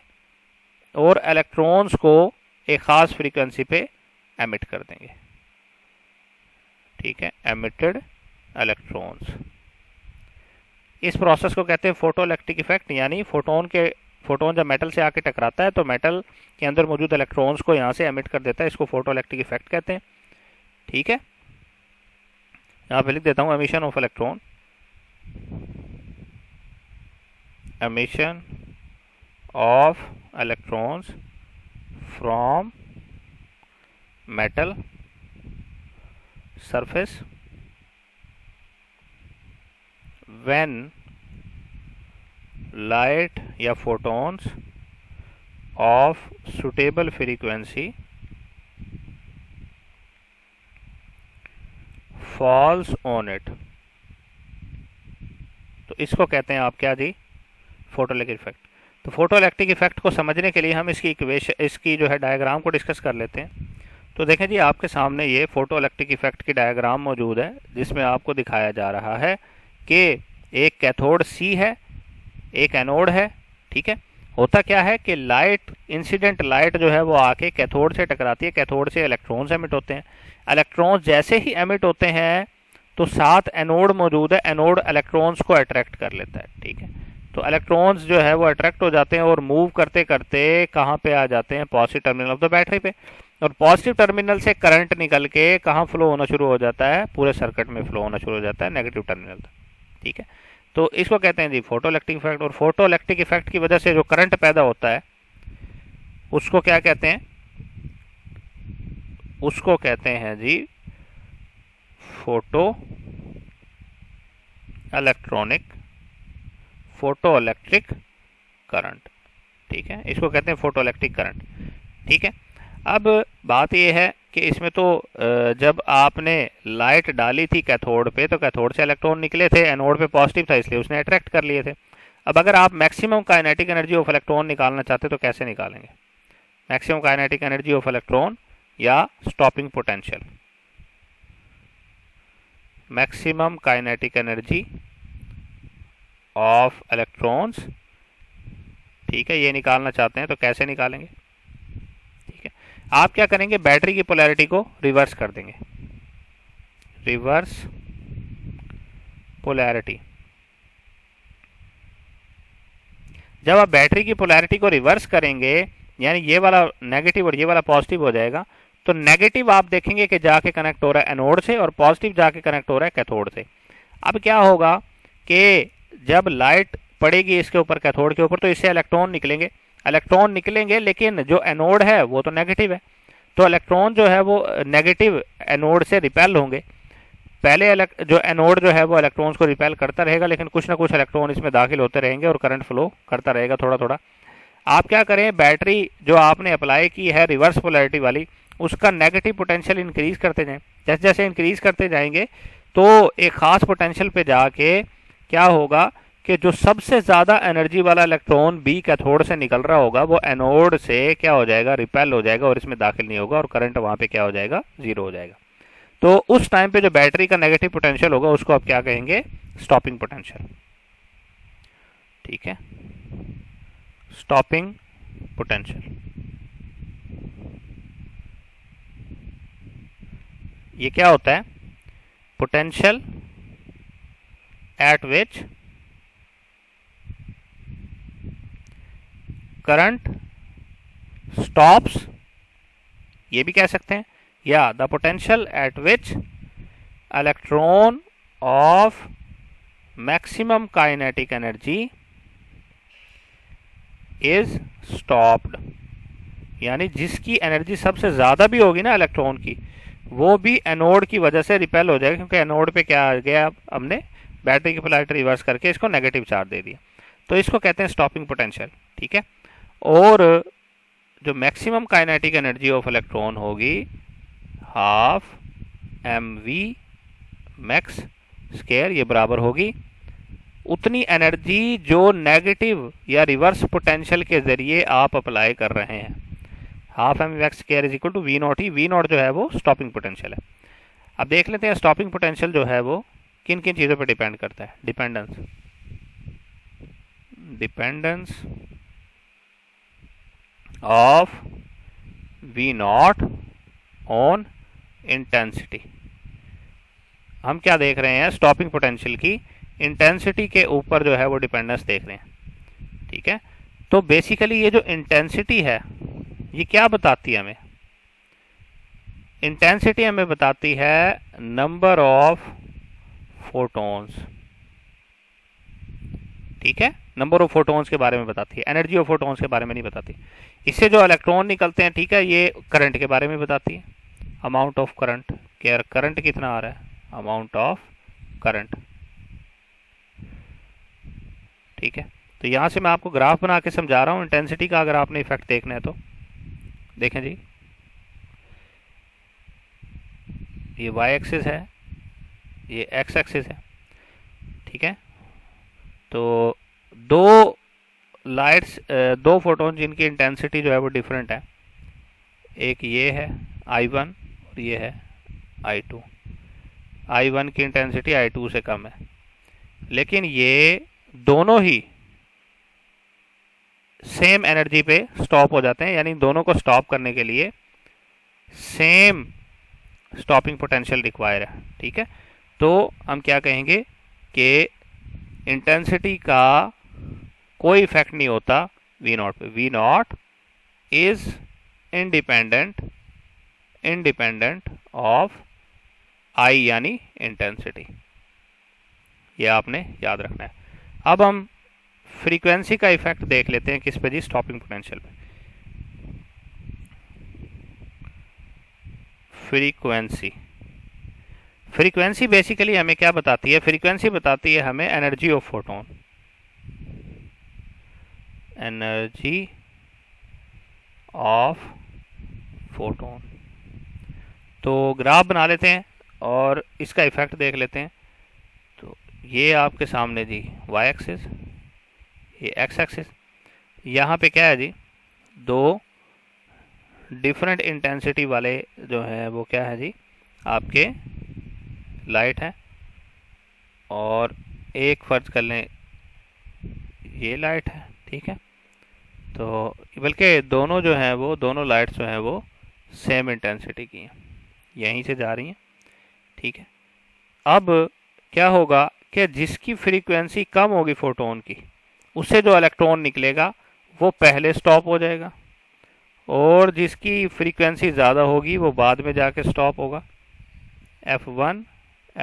और इलेक्ट्रॉन्स को एक ख़ास फ्रीक्वेंसी पे एमिट कर देंगे, ठीक है, एमिटेड इलेक्ट्रॉन्स। इस प्रोसेस को कहते हैं फोटोइलेक्ट्रिक इफेक्ट, यानी फोटोन जब मेटल से आके टकराता है तो मेटल के अंदर मौजूद इलेक्ट्रॉन्स को यहाँ से एमिट कर देता है, इसको फोटोइलेक्ट्रिक इफेक्ट कहते हैं, ठीक है। यहाँ पे लिख देता हूँ emission of electron, emission of electrons from metal surface when light या photons of suitable frequency falls on it। तो इसको कहते हैं आप क्या जी, फोटोइलेक्ट्रिक इफेक्ट। तो फोटोइलेक्ट्रिक इफेक्ट को समझने के लिए हम इसकी जो है डायग्राम को डिस्कस कर लेते हैं। तो देखें जी, आपके सामने ये फोटोइलेक्ट्रिक इफेक्ट की डायग्राम मौजूद है, जिसमें आपको दिखाया जा रहा है कि एक कैथोड सी है, एक एनोड है, ठीक है। होता क्या है कि लाइट, इंसिडेंट लाइट जो है वो आके कैथोड से टकराती है, कैथोड से इलेक्ट्रॉन्स एमिट होते हैं। इलेक्ट्रॉन्स जैसे ही एमिट होते हैं तो साथ एनोड मौजूद है, एनोड इलेक्ट्रॉन्स को अट्रैक्ट कर लेता है, ठीक है। तो इलेक्ट्रॉन्स जो है वो अट्रैक्ट हो जाते हैं और मूव करते करते कहाँ पे आ जाते हैं, positive terminal of the battery पे। और पॉजिटिव टर्मिनल से करंट निकल के कहाँ फ्लो होना शुरू हो जाता है, पूरे सर्किट में फ्लो होना शुरू हो जाता है नेगेटिव टर्मिनल तक, ठीक है। तो इसको कहते हैं जी फोटोइलेक्ट्रिक इफेक्ट। और फोटोइलेक्ट्रिक इफेक्ट की वजह से जो करंट पैदा होता है उसको क्या कहते हैं, उसको कहते हैं जी फोटो इलेक्ट्रिक करंट। ठीक है, इसको कहते हैं फोटो इलेक्ट्रिक करंट। ठीक है, अब बात यह है कि इसमें तो जब आपने लाइट डाली थी कैथोड पे तो कैथोड से इलेक्ट्रॉन निकले थे, एनोड पे पॉजिटिव था इसलिए उसने अट्रैक्ट कर लिए थे। अब अगर आप maximum kinetic energy of electron निकालना चाहते तो कैसे निकालेंगे? Maximum kinetic energy of electron या stopping potential. Maximum kinetic energy of electrons, ठीक है, ये निकालना चाहते हैं तो कैसे निकालेंगे? ठीक है, आप क्या करेंगे, बैटरी की पोलैरिटी को रिवर्स कर देंगे। रिवर्स पोलैरिटी, जब आप बैटरी की पोलैरिटी को रिवर्स करेंगे यानी ये वाला नेगेटिव और ये वाला पॉजिटिव हो जाएगा, तो नेगेटिव आप देखेंगे कि जाके कनेक्ट हो रहा है एनोड से और पॉजिटिव जाके कनेक्ट हो रहा है कैथोड से। अब क्या होगा कि जब लाइट पड़ेगी इसके ऊपर कैथोड के ऊपर तो इससे इलेक्ट्रॉन निकलेंगे, लेकिन जो एनोड है वो तो नेगेटिव है, तो इलेक्ट्रॉन जो है वो नेगेटिव एनोड से रिपेल होंगे। पहले जो एनोड जो है वो इलेक्ट्रॉन्स को रिपेल करता रहेगा, लेकिन कुछ ना कुछ इलेक्ट्रॉन इसमें दाखिल होते रहेंगे और करंट फ्लो करता रहेगा थोड़ा थोड़ा। आप क्या करें, बैटरी जो आपने अप्लाई की है रिवर्स पोलैरिटी वाली, उसका नेगेटिव पोटेंशियल इंक्रीज करते जाएं। जैसे जैसे इंक्रीज करते जाएंगे तो एक खास पोटेंशियल पे जाके क्या होगा कि जो सबसे ज़्यादा एनर्जी वाला इलेक्ट्रॉन बी कैथोड से निकल रहा होगा वो एनोड से क्या हो जाएगा, रिपेल हो जाएगा और इसमें दाखिल नहीं होगा और करंट वहाँ पे क्या हो जाएगा, जीरो हो जाएगा। तो उस टाइम पे जो बैटरी का नेगेटिव पोटेंशियल होगा उसको आप क्या कहेंगे, स्टॉपिंग पोटेंशियल। ठीक है, स्टॉपिंग पोटेंशियल। ये क्या होता है, potential at which current stops, ये भी कह सकते हैं, या the potential at which electron of maximum kinetic energy is stopped, यानी जिसकी एनर्जी सबसे ज्यादा भी होगी ना इलेक्ट्रॉन की, वो भी एनोड की वजह से रिपेल हो जाएगा, क्योंकि एनोड पे क्या आ गया, हमने बैटरी की पोलैरिटी रिवर्स करके इसको नेगेटिव चार्ज दे दिया, तो इसको कहते हैं स्टॉपिंग पोटेंशियल। ठीक है, और जो maximum kinetic energy of electron होगी हाफ mv मैक्स स्क्वायर, ये बराबर होगी उतनी एनर्जी जो नेगेटिव या रिवर्स पोटेंशियल के जरिए आप अप्लाई कर रहे हैं। Half mv max square is equal to V not ही, वी नॉट जो है वो स्टॉपिंग पोटेंशियल है। अब देख लेते हैं स्टॉपिंग पोटेंशियल जो है वो किन किन चीज़ों पर डिपेंड करता है। Dependence of V not on intensity. हम क्या देख रहे हैं, स्टॉपिंग पोटेंशियल की इंटेंसिटी के ऊपर जो है वो डिपेंडेंस देख रहे हैं। ठीक है, तो बेसिकली ये जो इंटेंसिटी है ये क्या बताती है हमें, इंटेंसिटी हमें बताती है नंबर ऑफ फोटॉन्स। ठीक है, नंबर ऑफ फोटॉन्स के बारे में बताती है, एनर्जी ऑफ फोटॉन्स के बारे में नहीं बताती। इससे जो इलेक्ट्रॉन निकलते हैं, ठीक है, ये करंट के बारे में बताती है, अमाउंट ऑफ करंट, क्या करंट कितना आ रहा है, अमाउंट ऑफ करंट। ठीक है, तो यहां से मैं आपको ग्राफ बना के समझा रहा हूं इंटेंसिटी का, अगर आपने इफेक्ट देखना है तो देखें जी, ये y एक्सिस है, ये x एक्सिस है। ठीक है, तो दो लाइट्स, दो फोटोन जिनकी इंटेंसिटी जो है वो डिफरेंट है, एक ये है I1 और ये है I2। I1 की इंटेंसिटी I2 से कम है, लेकिन ये दोनों ही सेम एनर्जी पे स्टॉप हो जाते हैं, यानी दोनों को स्टॉप करने के लिए सेम स्टॉपिंग पोटेंशियल रिक्वायर है। ठीक है, तो हम क्या कहेंगे कि इंटेंसिटी का कोई इफेक्ट नहीं होता वी नॉट पे, V naught is independent of I यानी इंटेंसिटी, ये आपने याद रखना है। अब हम फ्रीक्वेंसी का इफेक्ट देख लेते हैं किस पे जी, स्टॉपिंग पोटेंशियल पे। फ्रीक्वेंसी बेसिकली हमें क्या बताती है? फ्रीक्वेंसी बताती है हमें energy of photon, energy of photon. तो ग्राफ बना लेते हैं और इसका इफेक्ट देख लेते हैं। तो ये आपके सामने जी वाई एक्सिस, ये एक्स एक्सिस। यहाँ पे क्या है जी, दो डिफरेंट इंटेंसिटी वाले जो है वो क्या है जी, आपके लाइट है। और एक फर्ज कर लें ये लाइट है, ठीक है। तो बल्कि दोनों जो हैं वो, दोनों लाइट्स जो हैं वो सेम इंटेंसिटी की हैं, यहीं से जा रही हैं, ठीक है। अब क्या होगा कि जिसकी फ्रीक्वेंसी कम होगी फोटोन की, उससे जो इलेक्ट्रॉन निकलेगा वो पहले स्टॉप हो जाएगा, और जिसकी फ्रीक्वेंसी ज़्यादा होगी वो बाद में जाके स्टॉप होगा, F1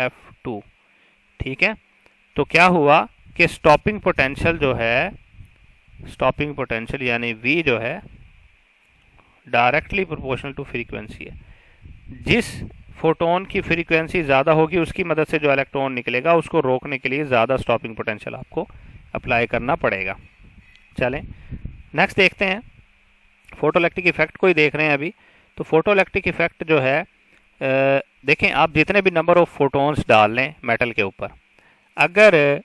F2, ठीक है। तो क्या हुआ कि स्टॉपिंग पोटेंशियल जो है, स्टॉपिंग पोटेंशियल यानी V जो है डायरेक्टली प्रोपोर्शनल टू फ्रीक्वेंसी है। जिस फोटोन की फ्रीक्वेंसी ज़्यादा होगी उसकी मदद से जो इलेक्ट्रॉन निकलेगा उसको रोकने के लिए ज़्यादा स्टॉपिंग पोटेंशियल आपको अप्लाई करना पड़ेगा। चलें नेक्स्ट देखते हैं, फोटोइलेक्ट्रिक इफेक्ट को ही देख रहे हैं अभी। तो फोटोइलेक्ट्रिक इफेक्ट जो है, देखें आप जितने भी नंबर ऑफ फोटोन्स डाल लें मेटल के ऊपर, अगर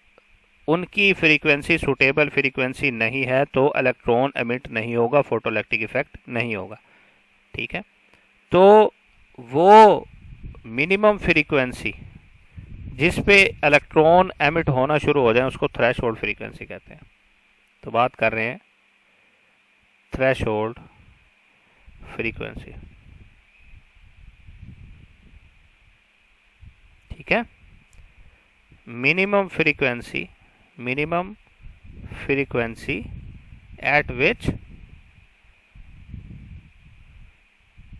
उनकी फ्रीक्वेंसी सूटेबल फ्रीक्वेंसी नहीं है तो इलेक्ट्रॉन एमिट नहीं होगा, फोटोइलेक्ट्रिक इफेक्ट नहीं होगा, ठीक है। तो वो मिनिमम फ्रीक्वेंसी जिस पे इलेक्ट्रॉन एमिट होना शुरू हो जाए उसको थ्रेशोल्ड फ्रीक्वेंसी कहते हैं। तो बात कर रहे हैं थ्रेशोल्ड फ्रीक्वेंसी, ठीक है। Minimum frequency eight which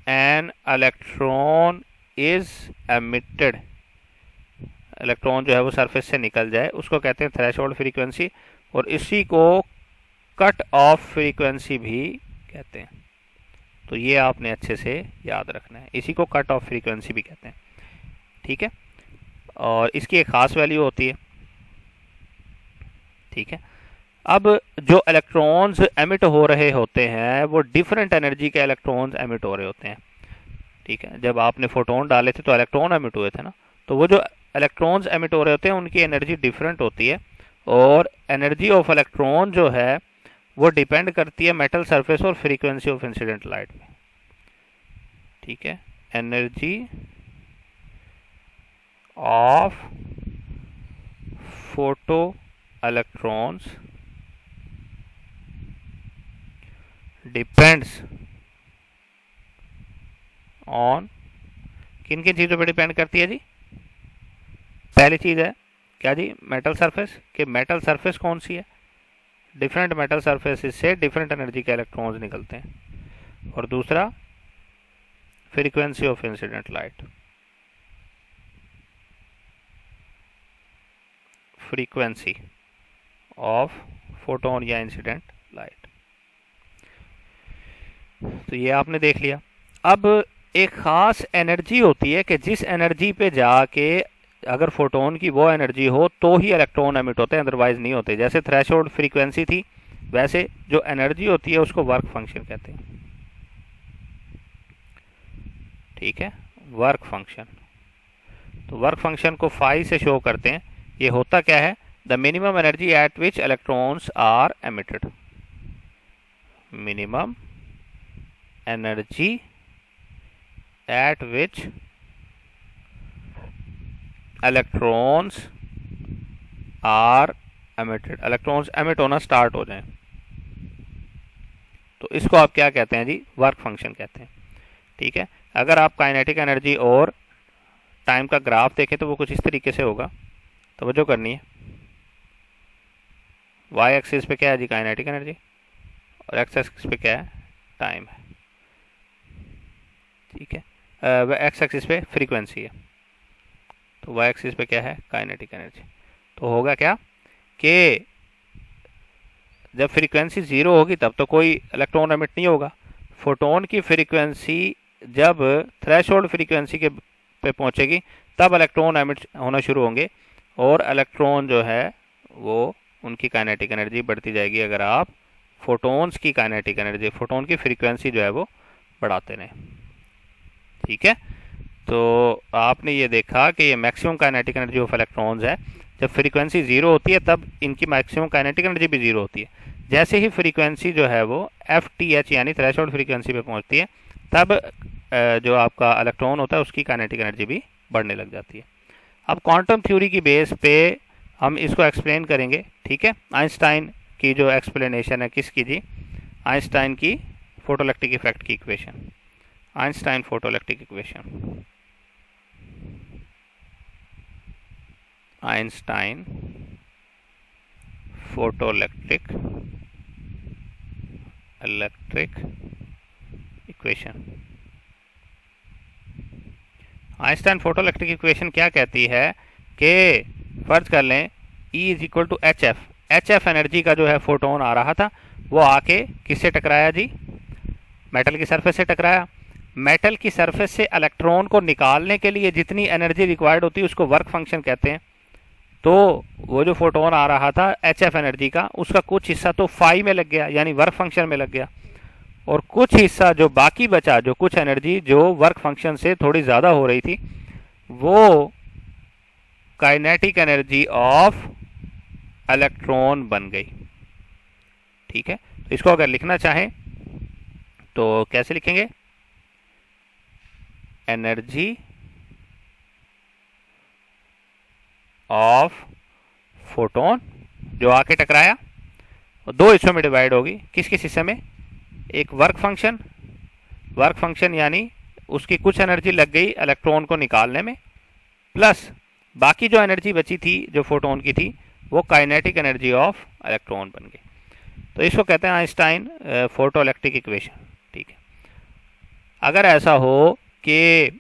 an electron is emitted, electron जो है वो सरफेस से निकल जाए, उसको कहते हैं थ्रेशोल्ड फ्रीक्वेंसी। और इसी को कट ऑफ फ्रीक्वेंसी भी कहते हैं। तो ये आपने अच्छे से याद रखना है, इसी को कट ऑफ फ्रीक्वेंसी भी कहते हैं, ठीक है। और इसकी एक खास वैल्यू होती है, ठीक है। अब जो इलेक्ट्रॉन्स एमिट हो रहे होते हैं वो डिफरेंट एनर्जी के इलेक्ट्रॉन्स एमिट हो रहे होते हैं, ठीक है। जब आपने फोटोन डाले थे तो इलेक्ट्रॉन एमिट हुए थे ना, तो वो जो इलेक्ट्रॉन्स एमिट हो रहे होते हैं उनकी एनर्जी डिफरेंट होती है, और एनर्जी ऑफ इलेक्ट्रॉन जो है वो डिपेंड करती है मेटल सरफेस और फ्रीक्वेंसी ऑफ इंसिडेंट लाइट में, ठीक है। Energy of photo electrons depends on, किन किन चीज़ों पर डिपेंड करती है जी? पहली चीज़ है क्या जी, मेटल सरफेस, कि मेटल सरफेस कौन सी है, डिफरेंट मेटल सरफेस से डिफरेंट एनर्जी के इलेक्ट्रॉन्स निकलते हैं। और दूसरा frequency of incident light, frequency of photon या इंसिडेंट लाइट। तो ये आपने देख लिया। अब एक ख़ास एनर्जी होती है कि जिस एनर्जी पे जाके अगर फोटोन की वो एनर्जी हो तो ही इलेक्ट्रॉन एमिट होते हैं, अदरवाइज नहीं होते। जैसे थ्रेशोल्ड फ्रीक्वेंसी थी, वैसे जो एनर्जी होती है उसको वर्क फंक्शन कहते हैं, ठीक है, वर्क फंक्शन। तो वर्क फंक्शन को फाई से शो करते हैं। ये होता क्या है, the minimum energy at which electrons are emitted, minimum energy at which electrons are emitted, electrons emit होना स्टार्ट हो जाएं, तो इसको आप क्या कहते हैं जी, वर्क फंक्शन कहते हैं, ठीक है। अगर आप काइनेटिक एनर्जी और टाइम का ग्राफ देखें तो वो कुछ इस तरीके से होगा, तवज्जो करनी है। वाई एक्सिस पे क्या है जी, काइनेटिक एनर्जी, और एक्स एक्सिस पे क्या है, टाइम है, ठीक है। एक्स एक्सिस पे फ्रीक्वेंसी है, तो वाई एक्सिस पे क्या है, काइनेटिक एनर्जी। तो होगा क्या कि जब फ्रीक्वेंसी ज़ीरो होगी तब तो कोई इलेक्ट्रॉन एमिट नहीं होगा। फोटोन की फ्रीक्वेंसी जब थ्रेशोल्ड फ्रीक्वेंसी के पे पहुंचेगी तब इलेक्ट्रॉन एमिट होना शुरू होंगे और इलेक्ट्रॉन जो है वो उनकी काइनेटिक एनर्जी बढ़ती जाएगी अगर आप फोटोन्स की काइनेटिक एनर्जी, फोटोन की फ्रीक्वेंसी जो है वो बढ़ाते रहें। ठीक है, तो आपने ये देखा कि ये maximum kinetic energy of electrons है। जब फ्रीक्वेंसी ज़ीरो होती है तब इनकी मैक्सिमम काइनेटिक एनर्जी भी ज़ीरो होती है। जैसे ही फ्रीक्वेंसी जो है वो FTH यानी थ्रेशोल्ड फ्रीक्वेंसी पे पहुंचती है तब जो आपका इलेक्ट्रॉन होता है उसकी काइनेटिक एनर्जी भी बढ़ने लग जाती है। अब क्वांटम थ्योरी की बेस पे हम इसको एक्सप्लेन करेंगे। ठीक है, आइंस्टाइन की जो एक्सप्लेनेशन है किसकी जी, आइंस्टाइन की फोटोइलेक्ट्रिक इफेक्ट की equation, Einstein photoelectric equation, Einstein photoelectric equation. Einstein photoelectric equation क्या कहती है कि फर्ज कर लें E is equal to H F energy का जो है फोटोन आ रहा था वो आके किससे टकराया जी, मेटल की सरफेस से टकराया। मेटल की सरफेस से इलेक्ट्रॉन को निकालने के लिए जितनी एनर्जी रिक्वायर्ड होती है उसको वर्क फंक्शन कहते हैं। तो वो जो फोटोन आ रहा था एच एफ एनर्जी का, उसका कुछ हिस्सा तो फाई में लग गया यानी वर्क फंक्शन में लग गया, और कुछ हिस्सा जो बाकी बचा, जो कुछ एनर्जी जो वर्क फंक्शन से थोड़ी ज़्यादा हो रही थी, वो काइनेटिक एनर्जी ऑफ इलेक्ट्रॉन बन गई। ठीक है, तो इसको अगर लिखना चाहें तो कैसे लिखेंगे, एनर्जी ऑफ फोटोन जो आके टकराया दो हिस्सों में डिवाइड होगी। किस किस हिस्से में, एक वर्क फंक्शन यानी उसकी कुछ एनर्जी लग गई इलेक्ट्रॉन को निकालने में, प्लस बाकी जो एनर्जी बची थी जो फोटोन की थी वो काइनेटिक एनर्जी ऑफ इलेक्ट्रॉन बन गई। तो इसको कहते हैं आइंस्टाइन फोटोइलेक्ट्रिक इक्वेशन। ठीक है, अगर ऐसा हो कि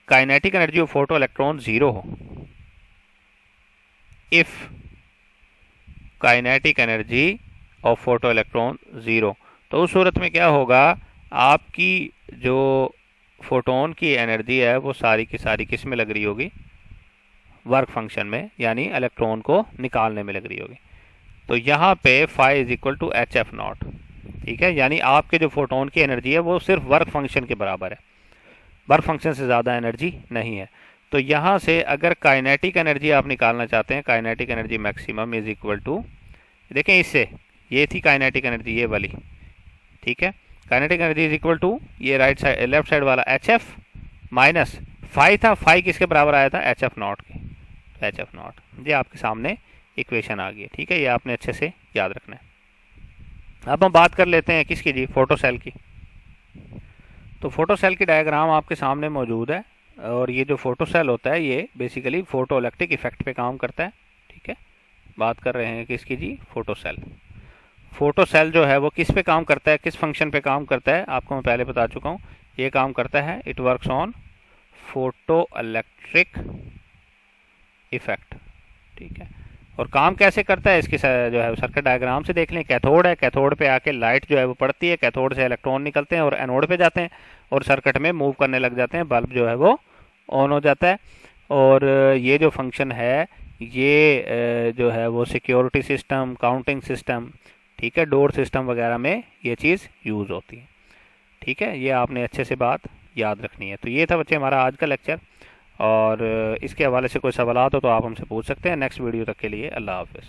kinetic energy of photo electron zero हो, if kinetic energy of photo electron zero, तो उस सूरत में क्या होगा, आपकी जो फोटोन की एनर्जी है वो सारी की सारी किस में लग रही होगी, वर्क फंक्शन में, यानी इलेक्ट्रॉन को निकालने में लग रही होगी। तो यहाँ पे phi is equal to H F not. ठीक है, यानी आपके जो फोटोन की एनर्जी है वो सिर्फ वर्क फंक्शन के बराबर है, वर्क फंक्शन से ज़्यादा एनर्जी नहीं है। तो यहाँ से अगर काइनेटिक एनर्जी आप निकालना चाहते हैं, kinetic energy maximum is equal to, देखें इससे ये थी काइनेटिक एनर्जी ये वाली। ठीक है, kinetic energy is equal to ये राइट साइड लेफ्ट साइड वाला एच एफ माइनस फाई था, फाई किसके बराबर आया था, एच एफ नॉट के, एच एफ नॉट। ये आपके सामने इक्वेशन आ गई। ठीक है, ये आपने अच्छे से याद रखना है। अब हम बात कर लेते हैं किसकी जी, फोटो सेल की। तो फोटो सेल की डायग्राम आपके सामने मौजूद है, और ये जो फोटो सेल होता है ये बेसिकली फोटो इलेक्ट्रिक इफेक्ट पे काम करता है। ठीक है, बात कर रहे हैं किसकी जी, फोटो सेल। फोटो सेल जो है वो किस पे काम करता है, किस फंक्शन पे काम करता है, आपको मैं पहले बता चुका हूँ। ये काम करता है, it works on photo electric effect. ठीक है, और काम कैसे करता है इसकी जो है सर्किट डायग्राम से देख लें। कैथोड है, कैथोड पे आके लाइट जो है वो पड़ती है, कैथोड से इलेक्ट्रॉन निकलते हैं और एनोड पे जाते हैं और सर्किट में मूव करने लग जाते हैं, बल्ब जो है वो ऑन हो जाता है। और ये जो फंक्शन है ये जो है वो सिक्योरिटी सिस्टम, काउंटिंग सिस्टम, ठीक है, डोर सिस्टम वगैरह में ये चीज़ यूज़ होती है। ठीक है, ये आपने अच्छे से बात याद रखनी है। तो ये था बच्चे हमारा आज का लेक्चर, और इसके हवाले से कोई सवाल हो तो आप हमसे पूछ सकते हैं। नेक्स्ट वीडियो तक के लिए अल्लाह हाफ़िज़।